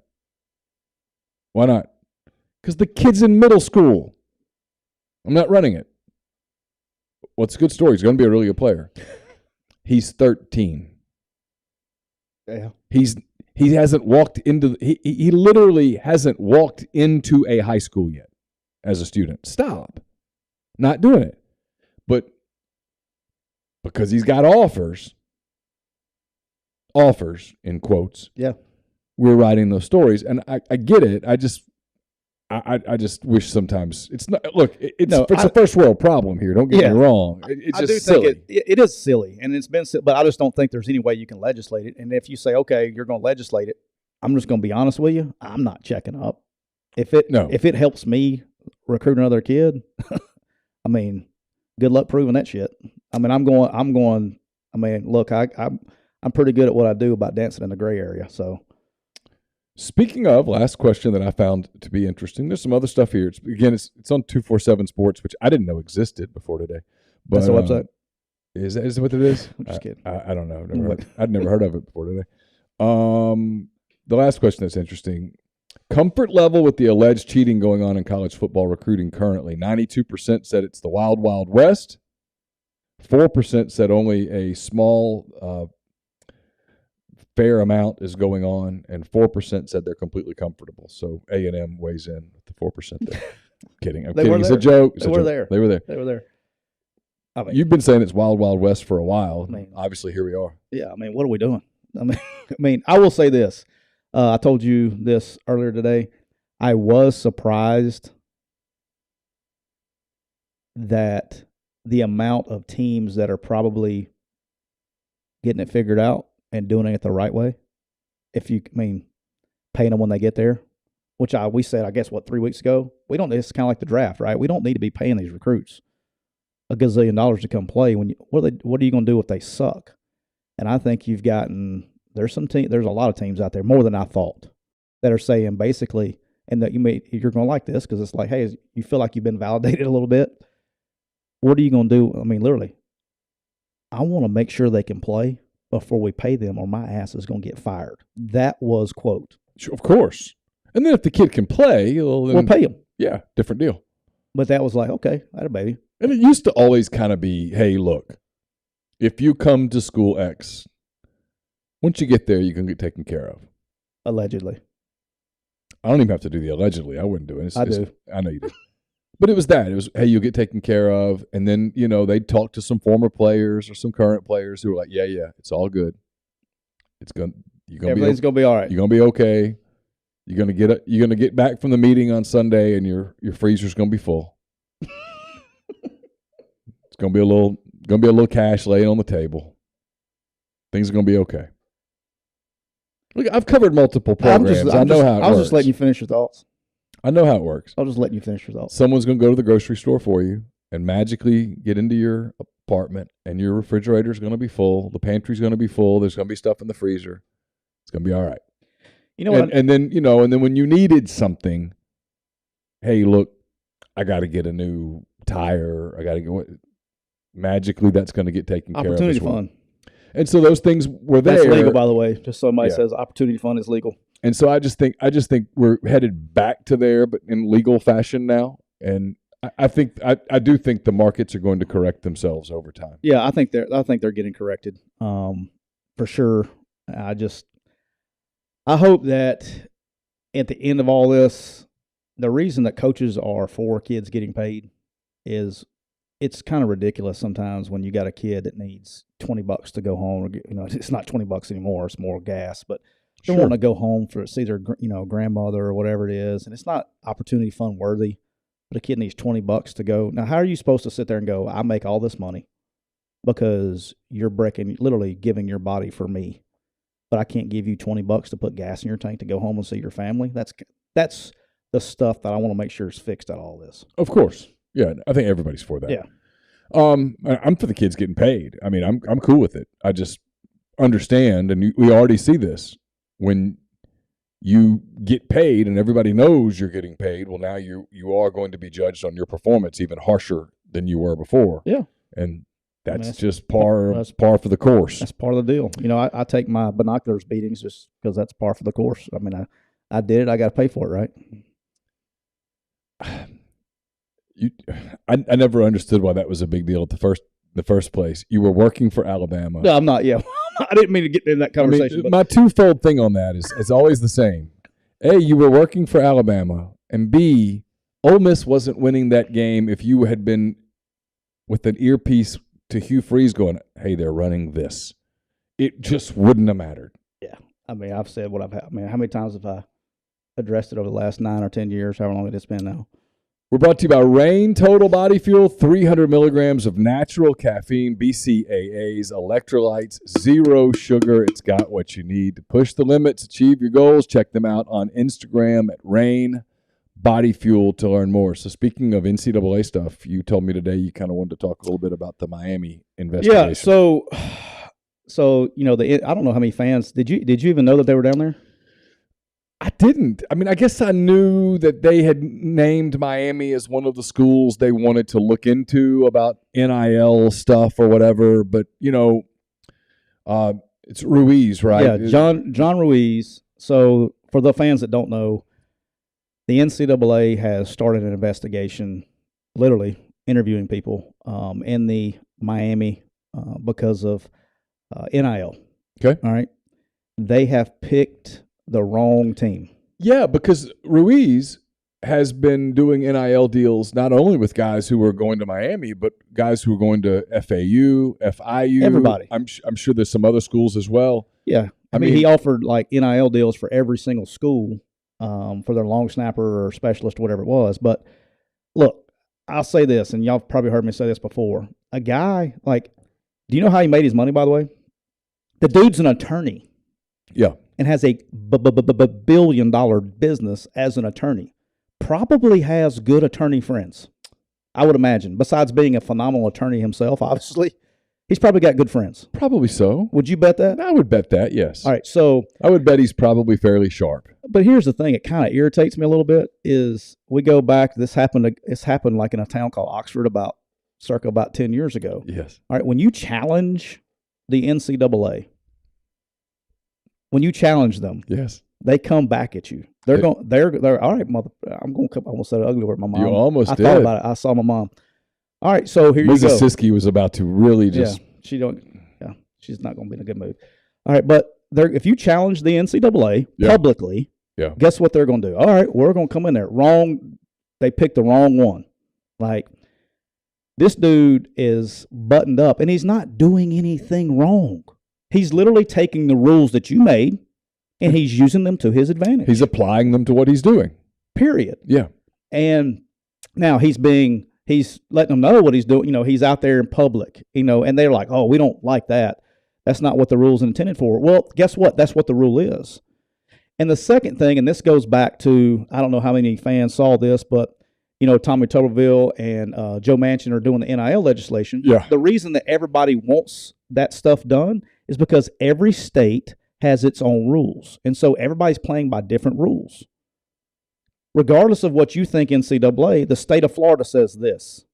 Why not? Because the kid's in middle school. I'm not running it. Well, it's a good story. He's going to be a really good player. He's 13. Yeah. He hasn't walked into he literally hasn't walked into a high school yet as a student. Stop. Not doing it. But because he's got offers in quotes. Yeah. We're writing those stories, and I get it. I just wish sometimes it's not. Look, it's a first world problem here. Don't get me wrong. It's just silly. It is silly, and it's been. But I just don't think there's any way you can legislate it. And if you say, okay, you're going to legislate it, I'm just going to be honest with you. I'm not checking up. If it helps me recruit another kid, I mean, good luck proving that shit. I mean, I'm going. I mean, look, I'm pretty good at what I do about dancing in the gray area. So, speaking of, last question that I found to be interesting. There's some other stuff here. It's on 247 Sports, which I didn't know existed before today. But, that's the website. Is that what it is? I'm just kidding. I don't know. I'd never heard of it before today. The last question that's interesting. Comfort level with the alleged cheating going on in college football recruiting currently. 92% said it's the wild, wild west. 4% said only a small, fair amount is going on, and 4% said they're completely comfortable. So A&M weighs in with the 4% there. Kidding. I'm kidding. It's a joke. They were there. They were there. They were there. I mean, you've been saying it's wild, wild west for a while. I mean, obviously, here we are. Yeah. I mean, what are we doing? I mean, I will say this. I told you this earlier today. I was surprised that the amount of teams that are probably getting it figured out and doing it the right way, paying them when they get there, which we said, I guess, 3 weeks ago? We don't. It's kind of like the draft, right? We don't need to be paying these recruits $1 gazillion to come play. What are you going to do if they suck? And I think there's a lot of teams out there, more than I thought, that are saying basically, and that you're going to like this because it's like, hey, you feel like you've been validated a little bit. What are you going to do? I mean, literally, I want to make sure they can play before we pay them, or my ass is going to get fired. That was quote. Of course. And then if the kid can play, we'll pay him. Yeah, different deal. But that was like, okay, that a baby. And it used to always kind of be, hey, look, if you come to school X, once you get there, you can get taken care of. Allegedly. I don't even have to do the allegedly. I wouldn't do it. I do. I know you do. But it was that. It was, hey, you'll get taken care of. And then, they'd talk to some former players or some current players who were like, yeah, it's all good. Everything's going to be all right. You're going to be okay. You're going to get back from the meeting on Sunday and your freezer's going to be full. It's going to be a little cash laying on the table. Things are going to be okay. Look, I've covered multiple programs. I know how it works. I was just letting you finish your thoughts. I know how it works. I was just letting you finish your thoughts. Someone's going to go to the grocery store for you and magically get into your apartment, and your refrigerator's going to be full. The pantry's going to be full. There's going to be stuff in the freezer. It's going to be all right. You know what? And then when you needed something, hey, look, I got to get a new tire. I got to go. Magically, that's going to get taken care of. Opportunity fund. And so those things were there. That's legal, by the way. Just so somebody says opportunity fund is legal. And so I just think we're headed back to there, but in legal fashion now. And I do think the markets are going to correct themselves over time. Yeah, I think they're getting corrected, for sure. I hope that at the end of all this, the reason that coaches are for kids getting paid is it's kind of ridiculous sometimes when you got a kid that needs $20 to go home. It's not $20 anymore; it's more gas, but they want to go home for see their grandmother or whatever it is, and it's not opportunity fund worthy. But a kid needs $20 to go. Now, how are you supposed to sit there and go, I make all this money because you're literally giving your body for me, but I can't give you $20 to put gas in your tank to go home and see your family? That's the stuff that I want to make sure is fixed out of all this. Of course. Yeah, I think everybody's for that. Yeah. I'm for the kids getting paid. I mean, I'm cool with it. I just understand, and we already see this. When you get paid and everybody knows you're getting paid, well, now you are going to be judged on your performance even harsher than you were before. Yeah. And that's just par for the course. That's part of the deal. I take my binoculars beatings just because that's par for the course. I mean, I did it. I got to pay for it, right? I never understood why that was a big deal at the first place. You were working for Alabama. No, I'm not. Yeah, I didn't mean to get in that conversation. My twofold thing on that is always the same. A, you were working for Alabama, and B, Ole Miss wasn't winning that game if you had been with an earpiece to Hugh Freeze going, hey, they're running this. It just wouldn't have mattered. Yeah. I mean, I've said what I've had. I mean, how many times have I addressed it over the last 9 or 10 years, however long it's been now? We're brought to you by Reign Total Body Fuel, 300 milligrams of natural caffeine, BCAAs, electrolytes, zero sugar. It's got what you need to push the limits, achieve your goals. Check them out on Instagram at Reign Body Fuel to learn more. So speaking of NCAA stuff, you told me today you kind of wanted to talk a little bit about the Miami investigation. Yeah, so I don't know how many fans. Did you even know that they were down there? I didn't. I mean, I guess I knew that they had named Miami as one of the schools they wanted to look into about NIL stuff or whatever. But, it's Ruiz, right? Yeah, John Ruiz. So for the fans that don't know, the NCAA has started an investigation, literally interviewing people in the Miami because of NIL. Okay. All right. They have picked the wrong team. Yeah, because Ruiz has been doing NIL deals not only with guys who are going to Miami, but guys who are going to FAU, FIU. Everybody. I'm sure there's some other schools as well. Yeah. I mean, he offered like NIL deals for every single school for their long snapper or specialist, whatever it was. But look, I'll say this, and y'all probably heard me say this before. A guy, like, do you know how he made his money, by the way? The dude's an attorney. Yeah. And has a billion-dollar business as an attorney. Probably has good attorney friends, I would imagine. Besides being a phenomenal attorney himself, obviously, he's probably got good friends. Probably so. Would you bet that? I would bet that, yes. All right, so I would bet he's probably fairly sharp. But here's the thing: it kind of irritates me a little bit. Is we go back? This happened like in a town called Oxford about 10 years ago. Yes. All right, when you challenge the NCAA. When you challenge them, yes, they come back at you. They're all right, mother. I'm going to come. I almost said an ugly word. My mom. You almost I did. thought about it. I saw my mom. All right, so here you go. Mrs. Siskey was about to really just. Yeah, she's not going to be in a good mood. All right, but if you challenge the NCAA publicly, guess what they're going to do? All right, we're going to come in there. Wrong. They picked the wrong one. Like, this dude is buttoned up, and he's not doing anything wrong. He's literally taking the rules that you made, and he's using them to his advantage. He's applying them to what he's doing. Period. Yeah. And now he's letting them know what he's doing. You know, he's out there in public, and they're like, oh, we don't like that. That's not what the rule's intended for. Well, guess what? That's what the rule is. And the second thing, and this goes back to, I don't know how many fans saw this, but, Tommy Tuberville and Joe Manchin are doing the NIL legislation. Yeah. The reason that everybody wants that stuff done is because every state has its own rules. And so everybody's playing by different rules. Regardless of what you think NCAA, the state of Florida says this.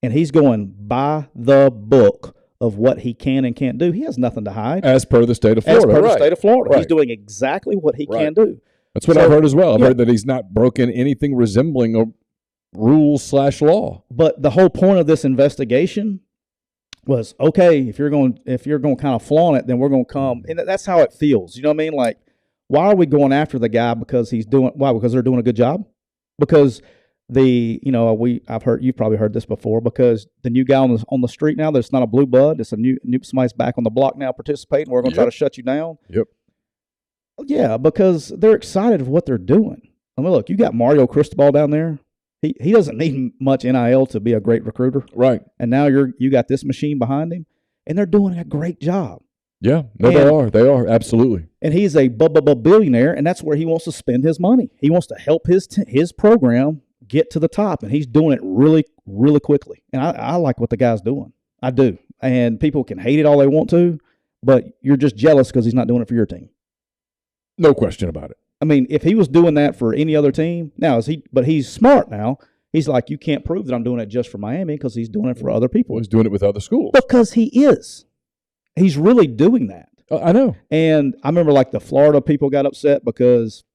And he's going by the book of what he can and can't do. He has nothing to hide. As per the state of Florida. As per the state of Florida. Right. He's doing exactly what he can do. That's what I've heard as well. I've heard that he's not broken anything resembling a rule/law. But the whole point of this investigation was, okay, if you're going to kind of flaunt it, then we're going to come. And that's how it feels. You know what I mean? Like, why are we going after the guy because because they're doing a good job? Because I've heard, you've probably heard this before, because the new guy on the street now, that's not a blue bud, it's a new somebody's back on the block now participating. We're going to try to shut you down. Yep. Yeah, because they're excited of what they're doing. I mean, look, you got Mario Cristobal down there. He doesn't need much NIL to be a great recruiter. Right. And now you got this machine behind him, and they're doing a great job. Yeah. No, they are. Absolutely. And he's a billionaire, and that's where he wants to spend his money. He wants to help his program get to the top, and he's doing it really, really quickly. And I like what the guy's doing. I do. And people can hate it all they want to, but you're just jealous because he's not doing it for your team. No question about it. I mean, if he was doing that for any other team, but he's smart now. He's like, you can't prove that I'm doing it just for Miami, because he's doing it for other people. Well, he's doing it with other schools. Because he is. He's really doing that. I know. And I remember, like, the Florida people got upset because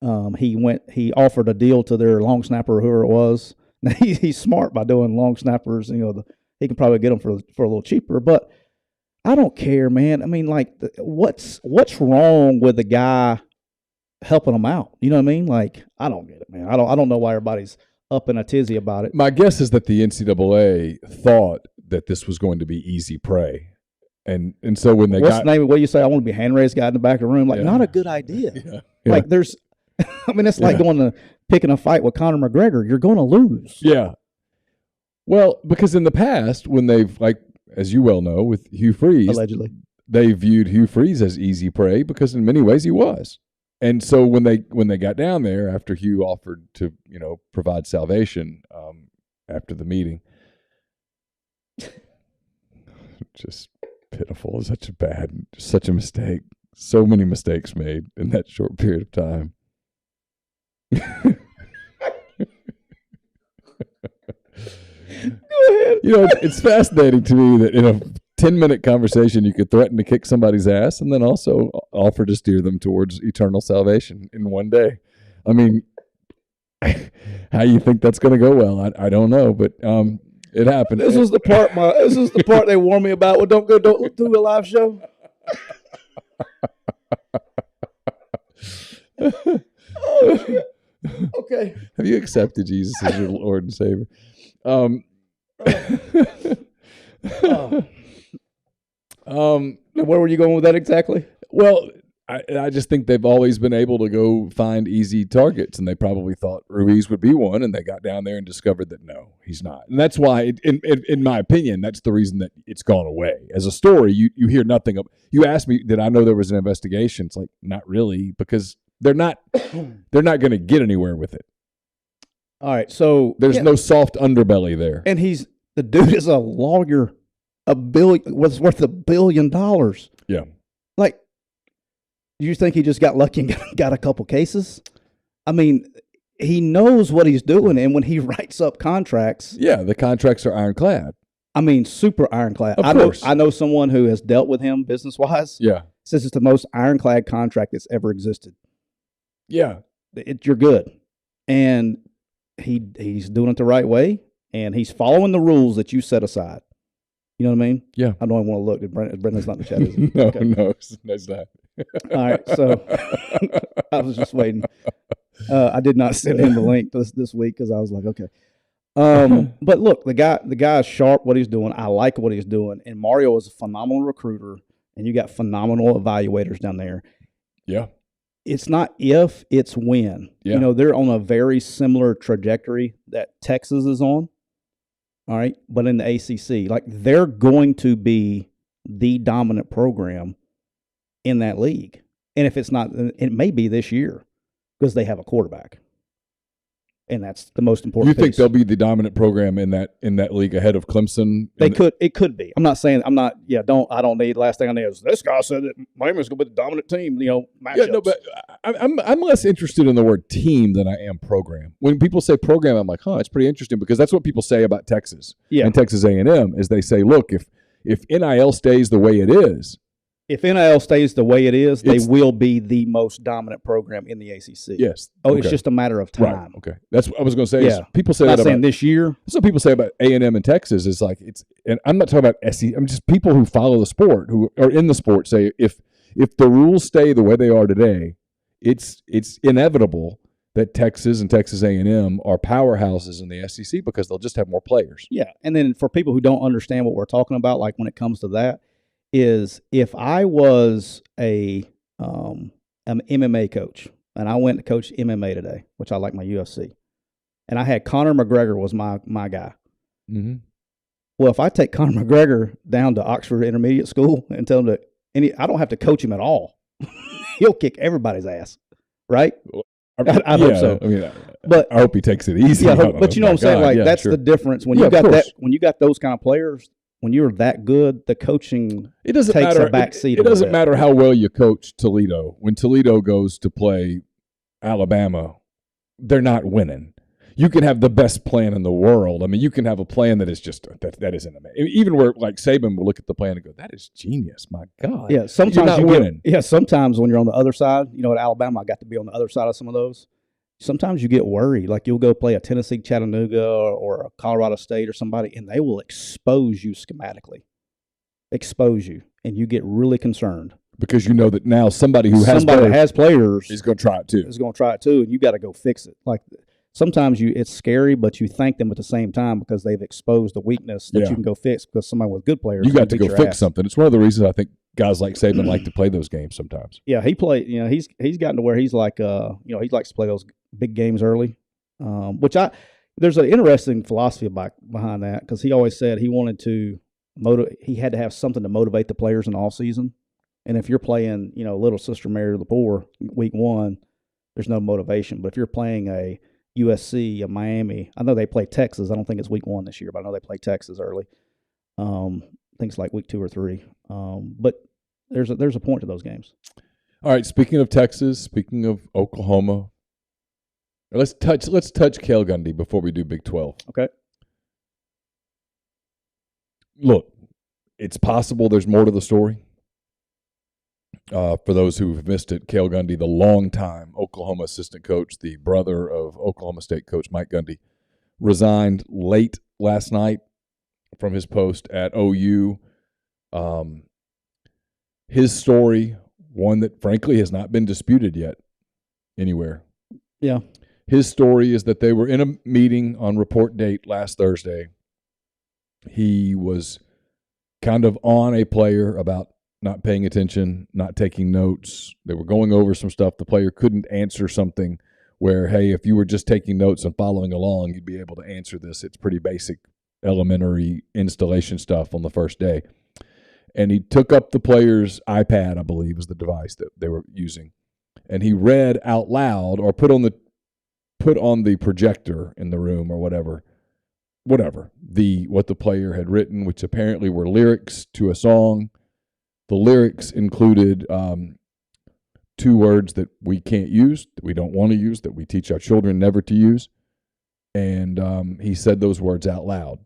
he offered a deal to their long snapper or whoever it was. Now, he's smart by doing long snappers. He can probably get them for a little cheaper. But I don't care, man. I mean, like, what's wrong with the guy helping them out? You know what I mean? Like, I don't get it, man. I don't know why everybody's up in a tizzy about it. My guess is that the NCAA thought that this was going to be easy prey. And so when they the name of what you say? I want to be a hand raised guy in the back of the room. Like, not a good idea. Yeah. Like, there's, I mean, it's like going to picking a fight with Conor McGregor. You're going to lose. Yeah. Well, because in the past, when they've, like, as you well know, with Hugh Freeze, allegedly, they viewed Hugh Freeze as easy prey because in many ways he was. And so when they got down there after Hugh offered to, provide salvation after the meeting, just pitiful. Such a mistake. So many mistakes made in that short period of time. Go ahead. It's fascinating to me that in a 10-minute conversation, you could threaten to kick somebody's ass and then also offer to steer them towards eternal salvation in one day. I mean, How you think that's going to go well? I don't know, but it happened. This is the part. This is the part they warned me about. Well, don't do a live show. Oh, okay. Have you accepted Jesus as your Lord and Savior? Where were you going with that exactly? Well, I just think they've always been able to go find easy targets, and they probably thought Ruiz would be one, and they got down there and discovered that no, he's not. And that's why, in my opinion, that's the reason that it's gone away. As a story, you hear nothing of. You asked me, did I know there was an investigation? It's like, not really, because they're not going to get anywhere with it. All right, so there's no soft underbelly there, and the dude is a lawyer. Was worth $1 billion. Yeah. Like, do you think he just got lucky and got a couple cases? I mean, he knows what he's doing, and when he writes up contracts, yeah, the contracts are ironclad. I mean, super ironclad. Of course. I know someone who has dealt with him business wise. Yeah, says it's the most ironclad contract that's ever existed. Yeah, you're good, and he's doing it the right way, and he's following the rules that you set aside. You know what I mean? Yeah. I don't even want to look at Brendan's not in the chat, is he? No, okay. No, it's not. All right, so I was just waiting. I did not send him the link this week because I was like, okay. But look, the guy's sharp. What he's doing, I like what he's doing. And Mario is a phenomenal recruiter, and you got phenomenal evaluators down there. Yeah. It's not if, it's when. Yeah. You know, they're on a very similar trajectory that Texas is on. All right, but in the ACC, like they're going to be the dominant program in that league. And if it's not, it may be this year because they have a quarterback, and that's the most important. You think they'll be the dominant program in that league ahead of Clemson? It could be. I'm not saying. I'm not. Yeah. I don't need. Last thing I need is this guy said that Miami's going to be the dominant team. You know, matchups. Yeah, no, but I'm less interested in the word team than I am program. When people say program, I'm like, it's pretty interesting because that's what people say about Texas and Texas A&M is they say, look, if NIL stays the way it is. If NIL stays the way it is, they will be the most dominant program in the ACC. Yes. It's just a matter of time. Right. Okay. That's what I was going to say. Yeah. People say I'm not that saying about this year. That's what people say about A&M and Texas is like and I'm not talking about SEC. I'm just people who follow the sport, who are in the sport, say if the rules stay the way they are today, it's inevitable that Texas and Texas A&M are powerhouses in the SEC because they'll just have more players. Yeah, and then for people who don't understand what we're talking about, like when it comes to that, is if I was an MMA coach and I went to coach MMA today, which I like my UFC, and I had Conor McGregor was my guy. Mm-hmm. Well, if I take Conor McGregor down to Oxford Intermediate School and tell him I don't have to coach him at all. He'll kick everybody's ass, right? I hope so. I mean, but I hope he takes it easy. Yeah, but you know what I'm saying? Like that's the difference when you got that. When you got those kind of players. When you're that good, the coaching takes a backseat. It doesn't matter how well you coach Toledo. When Toledo goes to play Alabama, they're not winning. You can have the best plan in the world. I mean, you can have a plan that is just that isn't amazing. Even where like Saban will look at the plan and go, "That is genius, my God." Yeah, sometimes you're not winning. Sometimes when you're on the other side, you know, at Alabama, I got to be on the other side of some of those. Sometimes you get worried. Like you'll go play a Tennessee Chattanooga or a Colorado State or somebody, and they will expose you schematically. And you get really concerned. Because you know that now somebody who has players is going to try it too. And you got to go fix it. Like sometimes it's scary, but you thank them at the same time because they've exposed the weakness that you can go fix because somebody with good players. You got to go fix something. It's one of the reasons I think guys like Saban like to play those games sometimes. Yeah, he played. You know, he's gotten to where he's like, he likes to play those big games early. There's an interesting philosophy behind that because he always said he wanted to he had to have something to motivate the players in the off season. And if you're playing, Little Sister Mary of the Poor week 1, there's no motivation. But if you're playing a USC, a Miami, I know they play Texas. I don't think it's week 1 this year, but I know they play Texas early. I think it's like week 2 or 3. But there's a point to those games. All right. Speaking of Texas, speaking of Oklahoma, let's touch Kale Gundy before we do Big 12. Okay. Look, it's possible there's more to the story. For those who have missed it, Kale Gundy, the longtime Oklahoma assistant coach, the brother of Oklahoma State coach Mike Gundy, resigned late last night from his post at OU. His story, one that frankly has not been disputed yet anywhere. Yeah. His story is that they were in a meeting on report date last Thursday. He was kind of on a player about not paying attention, not taking notes. They were going over some stuff. The player couldn't answer something where, hey, if you were just taking notes and following along, you'd be able to answer this. It's pretty basic, elementary installation stuff on the first day. And he took up the player's iPad, I believe, is the device that they were using. And he read out loud or put on the projector in the room or whatever, what the player had written, which apparently were lyrics to a song. The lyrics included 2 words that we can't use, that we don't want to use, that we teach our children never to use. And he said those words out loud.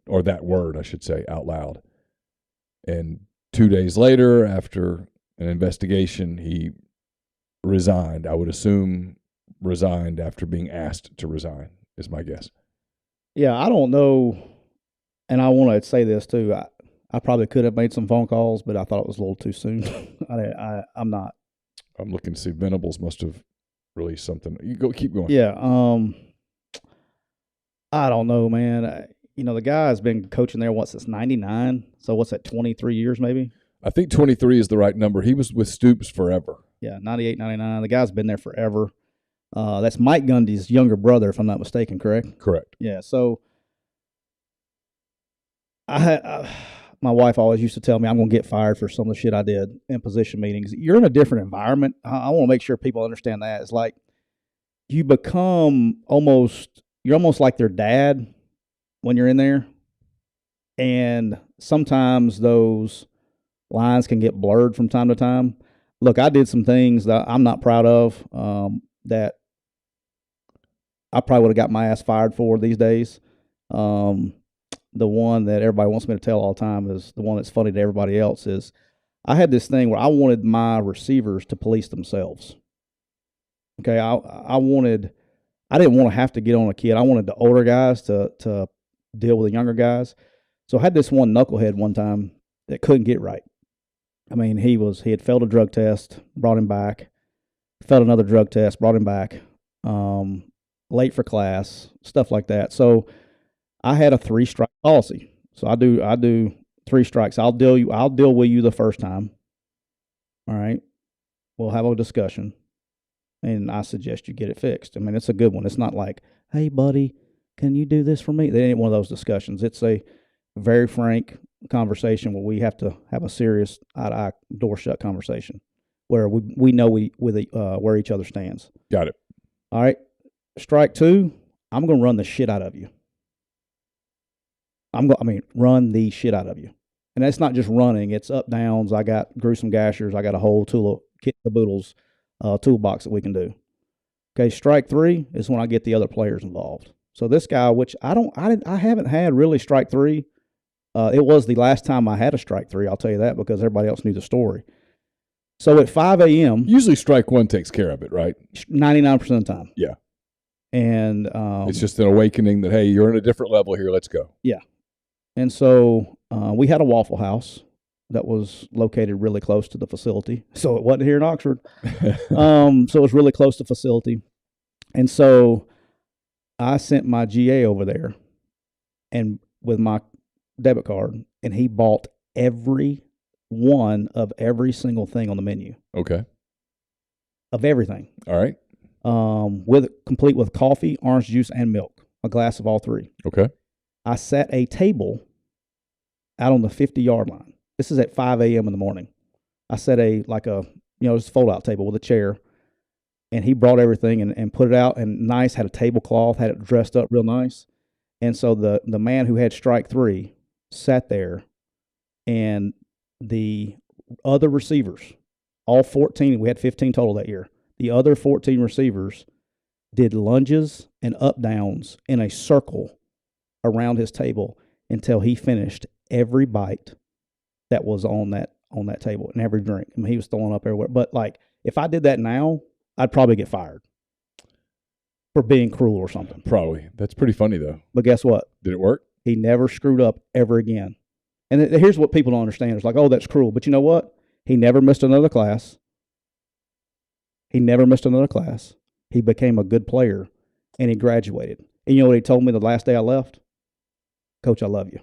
Or that word, I should say, out loud. And 2 days later, after an investigation, he resigned. I would assume resigned after being asked to resign, is my guess. Yeah, I don't know. And I want to say this too. I probably could have made some phone calls, but I thought it was a little too soon. I'm not. I'm looking to see. Venables must have released something. Keep going. Yeah. I don't know, man. The guy's been coaching there, since 99? So what's that, 23 years maybe? I think 23 is the right number. He was with Stoops forever. Yeah, 98, 99. The guy's been there forever. That's Mike Gundy's younger brother, if I'm not mistaken, correct? Correct. Yeah, so my wife always used to tell me I'm going to get fired for some of the shit I did in position meetings. You're in a different environment. I want to make sure people understand that. It's like you become you're almost like their dad when you're in there. And sometimes those lines can get blurred from time to time. Look, I did some things that I'm not proud of that I probably would have got my ass fired for these days. The one that everybody wants me to tell all the time is the one that's funny to everybody else is I had this thing where I wanted my receivers to police themselves. Okay, I didn't want to have to get on a kid. I wanted the older guys to deal with the younger guys. So I had this one knucklehead one time that couldn't get right. I mean, he had failed a drug test, brought him back, failed another drug test, brought him back, late for class, stuff like that. So I had a 3-strike policy. So I do 3 strikes. I'll deal with you the first time. All right. We'll have a discussion. And I suggest you get it fixed. I mean, it's a good one. It's not like, hey, buddy, can you do this for me? It ain't one of those discussions. It's a very frank conversation where we have to have a serious eye-to-eye, door-shut conversation where we know where each other stands. Got it. All right. Strike 2, I'm going to run the shit out of you. Run the shit out of you. And that's not just running. It's up, downs. I got gruesome gashers. I got a whole kit of boodles toolbox that we can do. Okay, strike 3 is when I get the other players involved. So this guy, which I haven't had really strike 3. It was the last time I had a strike 3, I'll tell you that, because everybody else knew the story. So at 5 a.m. Usually strike 1 takes care of it, right? 99% of the time. Yeah. And it's just an awakening that, hey, you're in a different level here. Let's go. Yeah. And so we had a Waffle House that was located really close to the facility. So it wasn't here in Oxford. So it was really close to facility. And so I sent my GA over there and with my debit card, and he bought every one of every single thing on the menu. Okay. Of everything. All right. Complete with coffee, orange juice, and milk. A glass of all 3. Okay. I set a table out on the 50-yard line. This is at 5 a.m. in the morning. I set just fold-out table with a chair, and he brought everything and put it out, and nice, had a tablecloth, had it dressed up real nice. And so the man who had strike 3 sat there, and the other receivers, all 14, we had 15 total that year, the other 14 receivers did lunges and up-downs in a circle around his table until he finished every bite that was on on that table and every drink. I mean, he was throwing up everywhere. But like, if I did that now, I'd probably get fired for being cruel or something. Probably. That's pretty funny though. But guess what? Did it work? He never screwed up ever again. And here's what people don't understand. It's like, oh, that's cruel. But you know what? He never missed another class. He became a good player, and he graduated. And you know what he told me the last day I left? Coach, I love you.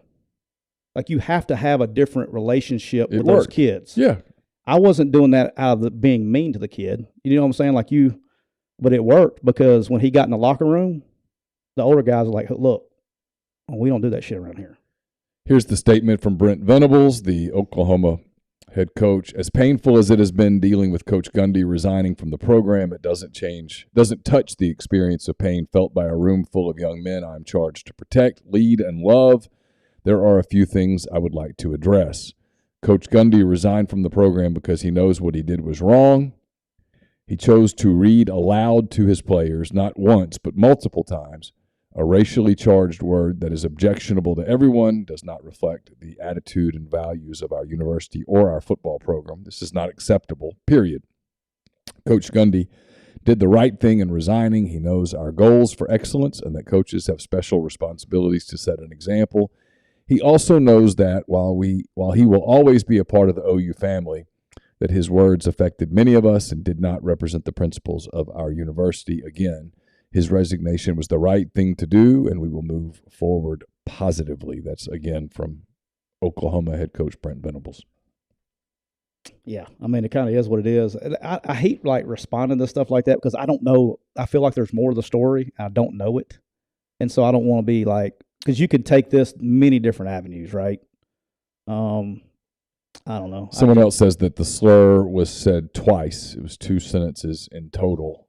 Like, you have to have a different relationship with those kids. Yeah. I wasn't doing that out of being mean to the kid. You know what I'm saying? Like, but it worked because when he got in the locker room, the older guys were like, look, we don't do that shit around here. Here's the statement from Brent Venables, the Oklahoma head coach. As painful as it has been dealing with Coach Gundy resigning from the program, it doesn't touch the experience of pain felt by a room full of young men I'm charged to protect, lead, and love. There are a few things I would like to address. Coach Gundy resigned from the program because he knows what he did was wrong. He chose to read aloud to his players, not once, but multiple times, a racially charged word that is objectionable to everyone, does not reflect the attitude and values of our university or our football program. This is not acceptable, period. Coach Gundy did the right thing in resigning. He knows our goals for excellence and that coaches have special responsibilities to set an example. He also knows that while he will always be a part of the OU family, that his words affected many of us and did not represent the principles of our university. Again, his resignation was the right thing to do, and we will move forward positively. That's, again, from Oklahoma head coach Brent Venables. Yeah, I mean, it kind of is what it is. I hate, like, responding to stuff like that because I don't know. I feel like there's more to the story. I don't know it. And so I don't want to be like – because you could take this many different avenues, right? I don't know. Someone else says that the slur was said twice. It was 2 sentences in total.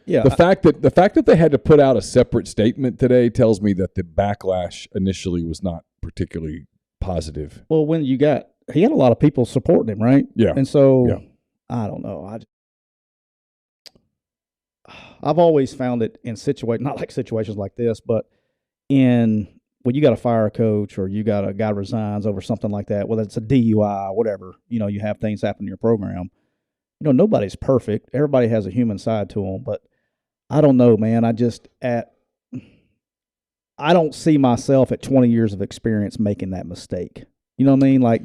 Yeah, the fact that they had to put out a separate statement today tells me that the backlash initially was not particularly positive. Well, when he had a lot of people supporting him, right? Yeah, and so I don't know. I've always found it in situations like this, but when you got to fire a coach or you got a guy resigns over something like that, whether it's a DUI or whatever, you have things happen in your program. Nobody's perfect. Everybody has a human side to them, but I don't know, man. I don't see myself at 20 years of experience making that mistake. You know what I mean? Like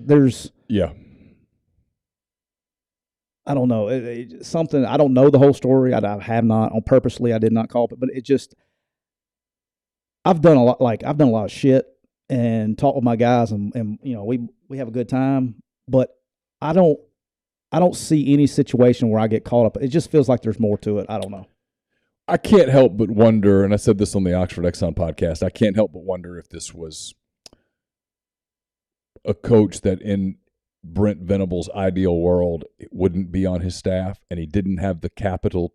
I don't know. Something, I don't know the whole story. I have not purposely. I did not call it, but it just, I've done a lot of shit and talked with my guys and we have a good time, but I don't see any situation where I get caught up. It just feels like there's more to it. I don't know. I can't help but wonder, and I said this on the Oxford Exxon podcast, I can't help but wonder if this was a coach that in Brent Venables' ideal world wouldn't be on his staff and he didn't have the capital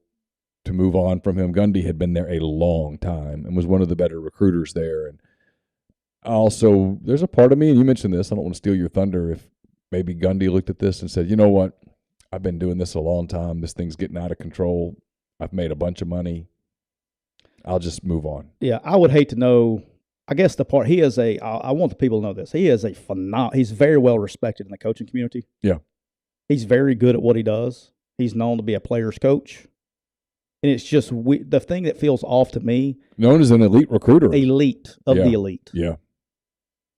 to move on from him. Gundy had been there a long time and was one of the better recruiters there. And also, there's a part of me, and you mentioned this, I don't want to steal your thunder, if maybe Gundy looked at this and said, you know what, I've been doing this a long time. This thing's getting out of control. I've made a bunch of money. I'll just move on. Yeah, I would hate to know. I guess I want the people to know this. He is he's very well respected in the coaching community. Yeah. He's very good at what he does. He's known to be a player's coach. And it's just the thing that feels off to me. Known as an elite recruiter. Elite of the elite. Yeah.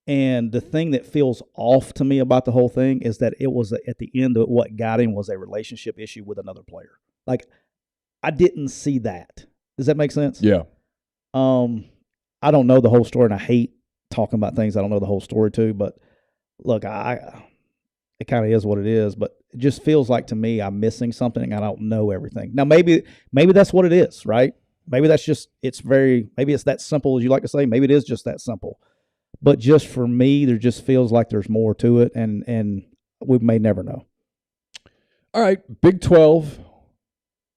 And the thing that feels off to me about the whole thing is that it was at the end of what got him was a relationship issue with another player. Like, I didn't see that. Does that make sense? Yeah. I don't know the whole story, and I hate talking about things I don't know the whole story to. But look, it kind of is what it is. But it just feels like to me I'm missing something, and I don't know everything. Now, maybe that's what it is, right? Maybe that's just maybe it's that simple as you like to say. Maybe it is just that simple. But just for me, there just feels like there's more to it, and we may never know. All right, Big 12.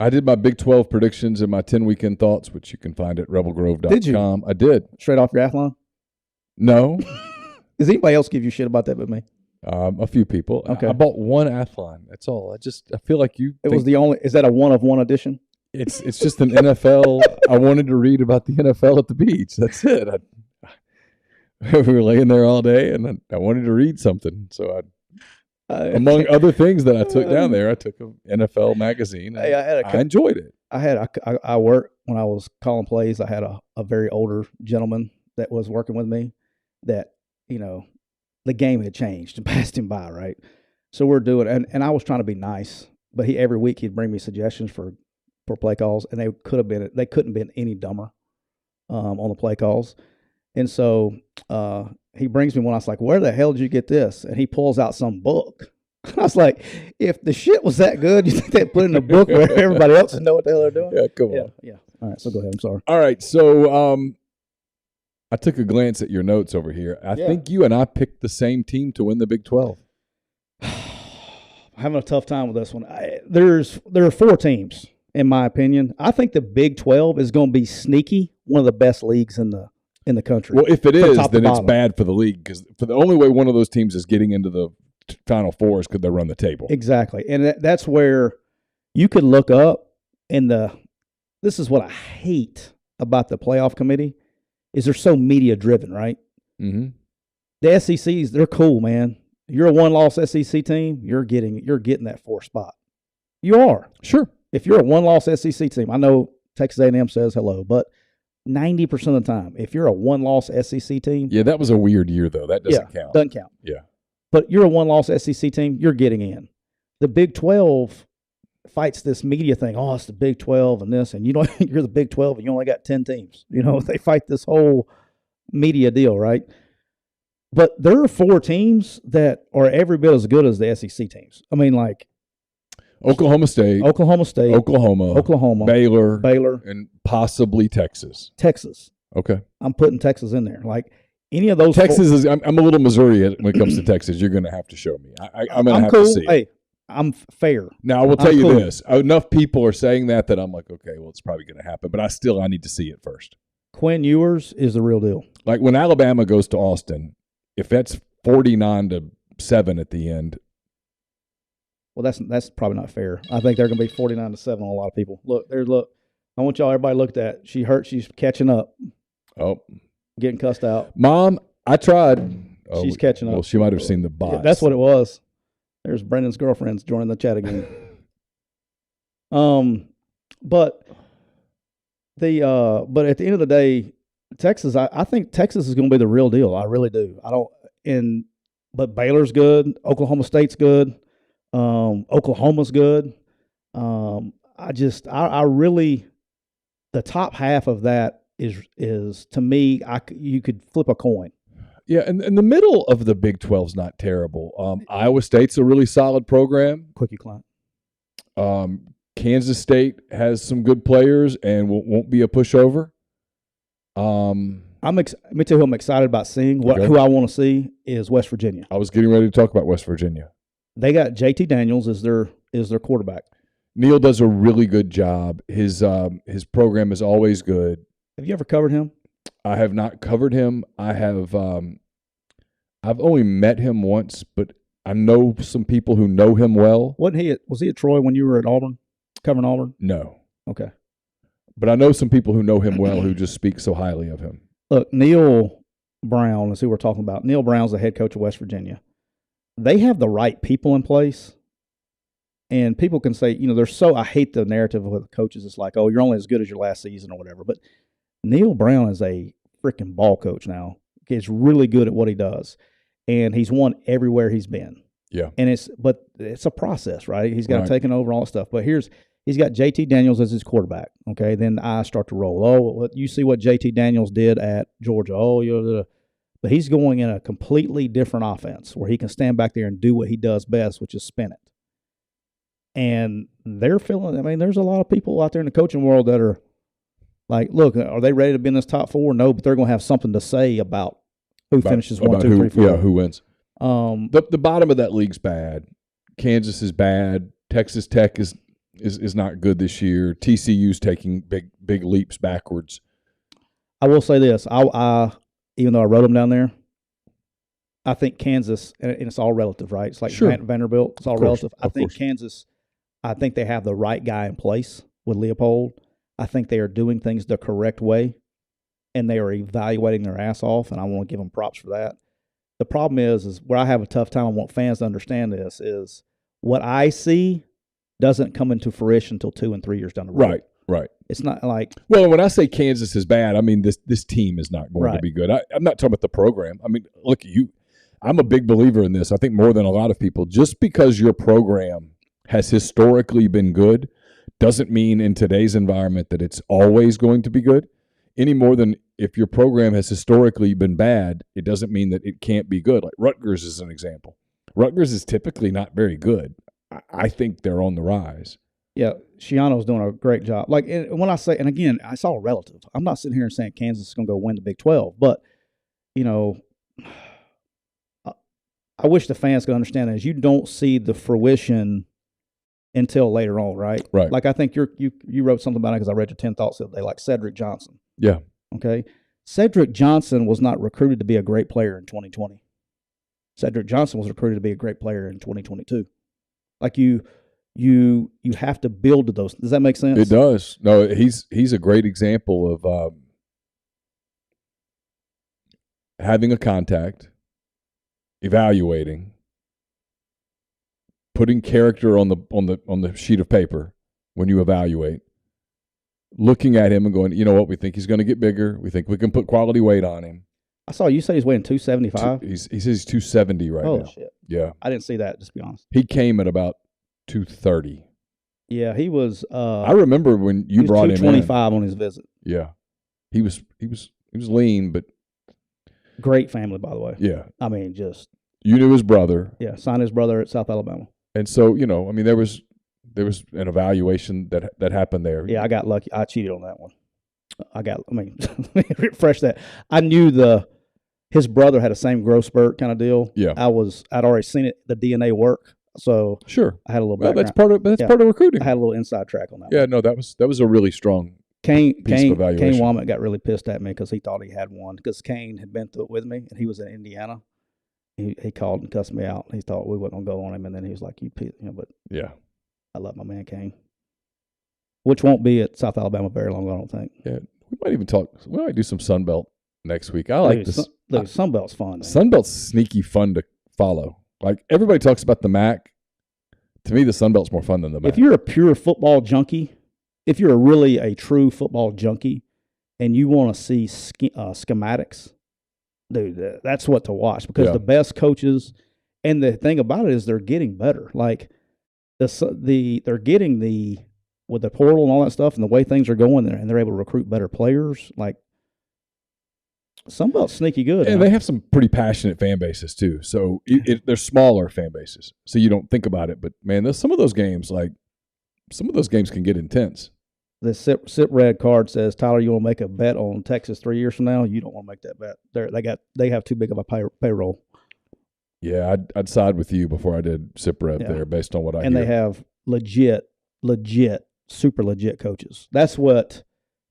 I did my Big 12 predictions and my 10 weekend thoughts, which you can find at rebelgrove.com. Did you? I did. Straight off your athlon? No. Does anybody else give you shit about that but me? A few people. Okay. I bought one athlon. That's all. I feel like you. It was the only. Is that a one of one edition? It's just an NFL. I wanted to read about the NFL at the beach. That's it. We were laying there all day, and I wanted to read something, so Among other things that I took down there, I took an NFL magazine. And I enjoyed it. I worked when I was calling plays. I had a very older gentleman that was working with me that, the game had changed and passed him by, right? So we're doing, and I was trying to be nice, but every week he'd bring me suggestions for play calls, and they couldn't have been any dumber on the play calls. And so he brings me one. I was like, where the hell did you get this? And he pulls out some book. I was like, if the shit was that good, you think they'd put it in a book where everybody else would know what the hell they're doing? Yeah, come on. Yeah. All right, so go ahead. I'm sorry. All right, so I took a glance at your notes over here. I think you and I picked the same team to win the Big 12. I'm having a tough time with this one. There are 4 teams, in my opinion. I think the Big 12 is going to be sneaky, one of the best leagues in the country. Well, if it is, then it's bad for the league, because for the only way one of those teams is getting into the Final Four is because they run the table. Exactly, and that's where you could look up this is what I hate about the playoff committee is they're so media driven, right? Mm-hmm. The SECs, they're cool, man. You're a 1-loss SEC team, you're getting that 4th spot. You are. Sure. If you're a 1-loss SEC team, I know Texas A&M says hello, but 90% of the time, if you're a 1-loss SEC team. Yeah, that was a weird year, though. That doesn't count. Doesn't count. Yeah. But you're a 1-loss SEC team, you're getting in. The Big 12 fights this media thing. Oh, it's the Big 12 and this, and you're the Big 12 and you only got 10 teams. They fight this whole media deal, right? But there are 4 teams that are every bit as good as the SEC teams. I mean, like Oklahoma State, Oklahoma, Baylor, and possibly Texas. Okay. I'm putting Texas in there. Like any of those. Texas is. I'm a little Missouri when it comes to Texas. You're going to have to show me. I'm going to have cool. to see. Hey, I'm fair. Now I will tell you this: enough people are saying that I'm like, okay, well, it's probably going to happen, but I need to see it first. Quinn Ewers is the real deal. Like when Alabama goes to Austin, if that's 49-7 at the end. Well, that's probably not fair. I think they're going to be 49-7 on a lot of people. Look. I want everybody to look at that. She hurt. She's catching up. Oh. Getting cussed out. Mom, I tried. Oh, she's catching up. Well, she might have seen the box. Yeah, that's what it was. There's Brendan's girlfriends joining the chat again. But at the end of the day, Texas, I think Texas is going to be the real deal. I really do. But Baylor's good. Oklahoma State's good. Oklahoma's good. I really, the top half of that is to me, you could flip a coin. Yeah, and the middle of the Big 12 is not terrible. Iowa State's a really solid program. Quickie client. Kansas State has some good players and won't be a pushover. Let me tell you who I'm excited about seeing. Who I want to see is West Virginia. I was getting ready to talk about West Virginia. They got JT Daniels as their quarterback. Neal does a really good job. His program is always good. Have you ever covered him? I have not covered him. I have. I've only met him once, but I know some people who know him well. Was he at Troy when you were at Auburn, covering Auburn? No. Okay. But I know some people who know him well who just speak so highly of him. Look, Neal Brown is who we're talking about. Neal Brown's the head coach of West Virginia. They have the right people in place. And people can say, I hate the narrative with coaches. It's like, oh, you're only as good as your last season or whatever. But Neal Brown is a freaking ball coach now. He's really good at what he does. And he's won everywhere he's been. Yeah. And it's a process, right? He's got to take over all that stuff. But he's got JT Daniels as his quarterback. Okay. Then the eyes start to roll. Oh, you see what JT Daniels did at Georgia. Oh, but he's going in a completely different offense where he can stand back there and do what he does best, which is spin it. And they're there's a lot of people out there in the coaching world that are like, look, are they ready to be in this top 4? No, but they're going to have something to say about who finishes 1, 2, 3, 4. Yeah, who wins. The bottom of that league's bad. Kansas is bad. Texas Tech is not good this year. TCU's taking big leaps backwards. I will say this. Even though I wrote them down there, I think Kansas, and it's all relative, right? It's like Vanderbilt. It's all relative. I think Kansas, I think they have the right guy in place with Leopold. I think they are doing things the correct way, and they are evaluating their ass off, and I want to give them props for that. the problem is where I have a tough time. I want fans to understand this is what I see doesn't come into fruition until 2 and 3 years down the road. Right. It's not like when I say Kansas is bad, I mean this team is not going to be good. I'm not talking about the program. I mean, look, I'm a big believer in this. I think more than a lot of people. Just because your program has historically been good doesn't mean in today's environment that it's always going to be good. Any more than if your program has historically been bad, it doesn't mean that it can't be good. Like Rutgers is an example. Rutgers is typically not very good. I think they're on the rise. Yeah, Shiano's doing a great job. Like when I say, and again, it's all relative. I'm not sitting here and saying Kansas is going to go win the Big 12, but I wish the fans could understand that is you don't see the fruition until later on, right? Right. Like I think you wrote something about it because I read your 10 thoughts the other day, like Cedric Johnson. Yeah. Okay. Cedric Johnson was not recruited to be a great player in 2020. Cedric Johnson was recruited to be a great player in 2022. Like you have to build to those. Does that make sense? It does. No, he's a great example of having a contact, evaluating, putting character on the sheet of paper when you evaluate, looking at him and going, you know what, we think he's going to get bigger. We think we can put quality weight on him. I saw you say he's weighing 275. He says he's 270 right now. Oh shit! Yeah, I didn't see that. Just to be honest, he came at about 230. Yeah, he was. I remember when you brought him in. 225 on his visit. Yeah, he was lean, but great family, by the way. Yeah, I mean, just you knew his brother. Yeah, signed his brother at South Alabama. And so I mean, there was an evaluation that happened there. Yeah, I got lucky. I cheated on that one. let me refresh that. I knew his brother had the same growth spurt kind of deal. Yeah. I'd already seen it, the DNA work. So sure. I had a little background. That's part of recruiting. I had a little inside track on that. Yeah, no, that was a really strong piece of evaluation. Kane Womack got really pissed at me because he thought he had one because Kane had been through it with me and he was in Indiana. He called and cussed me out. He thought we wasn't gonna go on him, and then he was like, but yeah, I love my man Kane, which won't be at South Alabama very long, I don't think. Yeah, we might even talk. We might do some Sun Belt next week. I like this. Sun Belt's fun. Man. Sun Belt's sneaky fun to follow. Like everybody talks about the MAC. To me, the Sun Belt's more fun than the MAC. If you're a pure football junkie, if you're really a true football junkie, and you want to see schematics, dude, that's what to watch because the best coaches, and the thing about it is they're getting better. Like they're getting with the portal and all that stuff and the way things are going there, and they're able to recruit better players. Like Sunbelt's sneaky good. And they have some pretty passionate fan bases too. So they're smaller fan bases, so you don't think about it. But man, some of those games can get intense. The sit red card says, Tyler, you want to make a bet on Texas 3 years from now? You don't want to make that bet. They have too big of a payroll. Yeah, I'd side with you before I did SIP Rev there, based on what I hear. And they have legit, super legit coaches. That's what,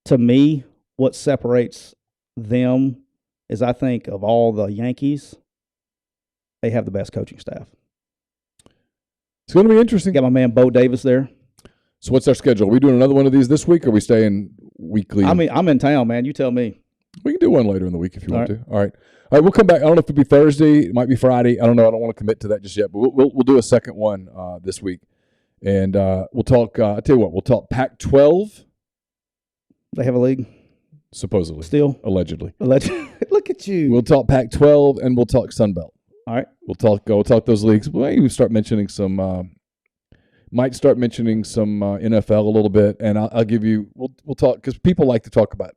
to me, what separates them is I think of all the Yankees, they have the best coaching staff. It's going to be interesting. Got my man Bo Davis there. So what's our schedule? Are we doing another one of these this week, or are we staying weekly? I mean, I'm in town, man. You tell me. We can do one later in the week if you want to. All right, we'll come back. I don't know if it'll be Thursday. It might be Friday. I don't know. I don't want to commit to that just yet. But we'll do a second one this week, and we'll talk. I tell you what, we'll talk Pac-12. They have a league, supposedly. Still, allegedly. Look at you. We'll talk Pac-12 and we'll talk Sun Belt. All right. We'll talk those leagues. We'll maybe start mentioning some. Might start mentioning some NFL a little bit, and I'll give you. We'll talk because people like to talk about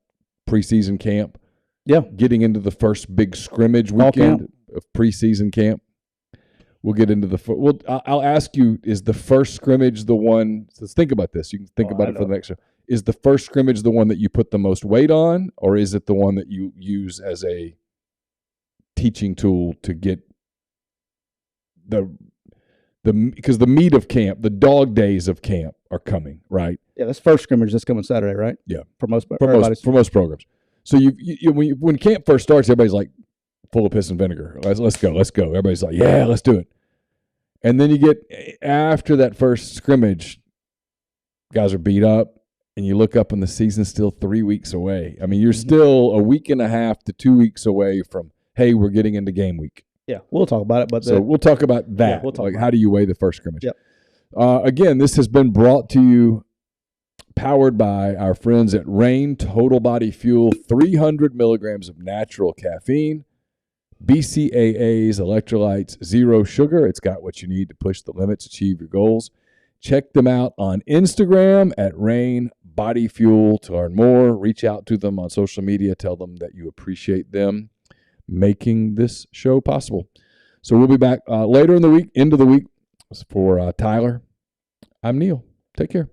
preseason camp. Yeah, getting into the first big scrimmage weekend of preseason camp. We'll get into I'll ask you: is the first scrimmage the one? Let's think about this. You can think about it for the next show. Is the first scrimmage the one that you put the most weight on, or is it the one that you use as a teaching tool to get because the meat of camp, the dog days of camp are coming, right? Yeah, that's first scrimmage this coming Saturday, right? Yeah, for most programs. So when camp first starts, everybody's like full of piss and vinegar. Let's go. Everybody's like, yeah, let's do it. And then you get after that first scrimmage, guys are beat up, and you look up and the season's still 3 weeks away. I mean, you're still a week and a half to 2 weeks away from, hey, we're getting into game week. Yeah, we'll talk about it. But we'll talk about that. Yeah, we'll talk like, about how do you weigh the first scrimmage? Yep. Again, this has been brought to you, powered by our friends at Reign Total Body Fuel, 300 milligrams of natural caffeine, BCAAs, electrolytes, zero sugar. It's got what you need to push the limits, achieve your goals. Check them out on Instagram at Reign Body Fuel to learn more. Reach out to them on social media. Tell them that you appreciate them making this show possible. So we'll be back later in the week, end of the week. For Tyler, I'm Neal. Take care.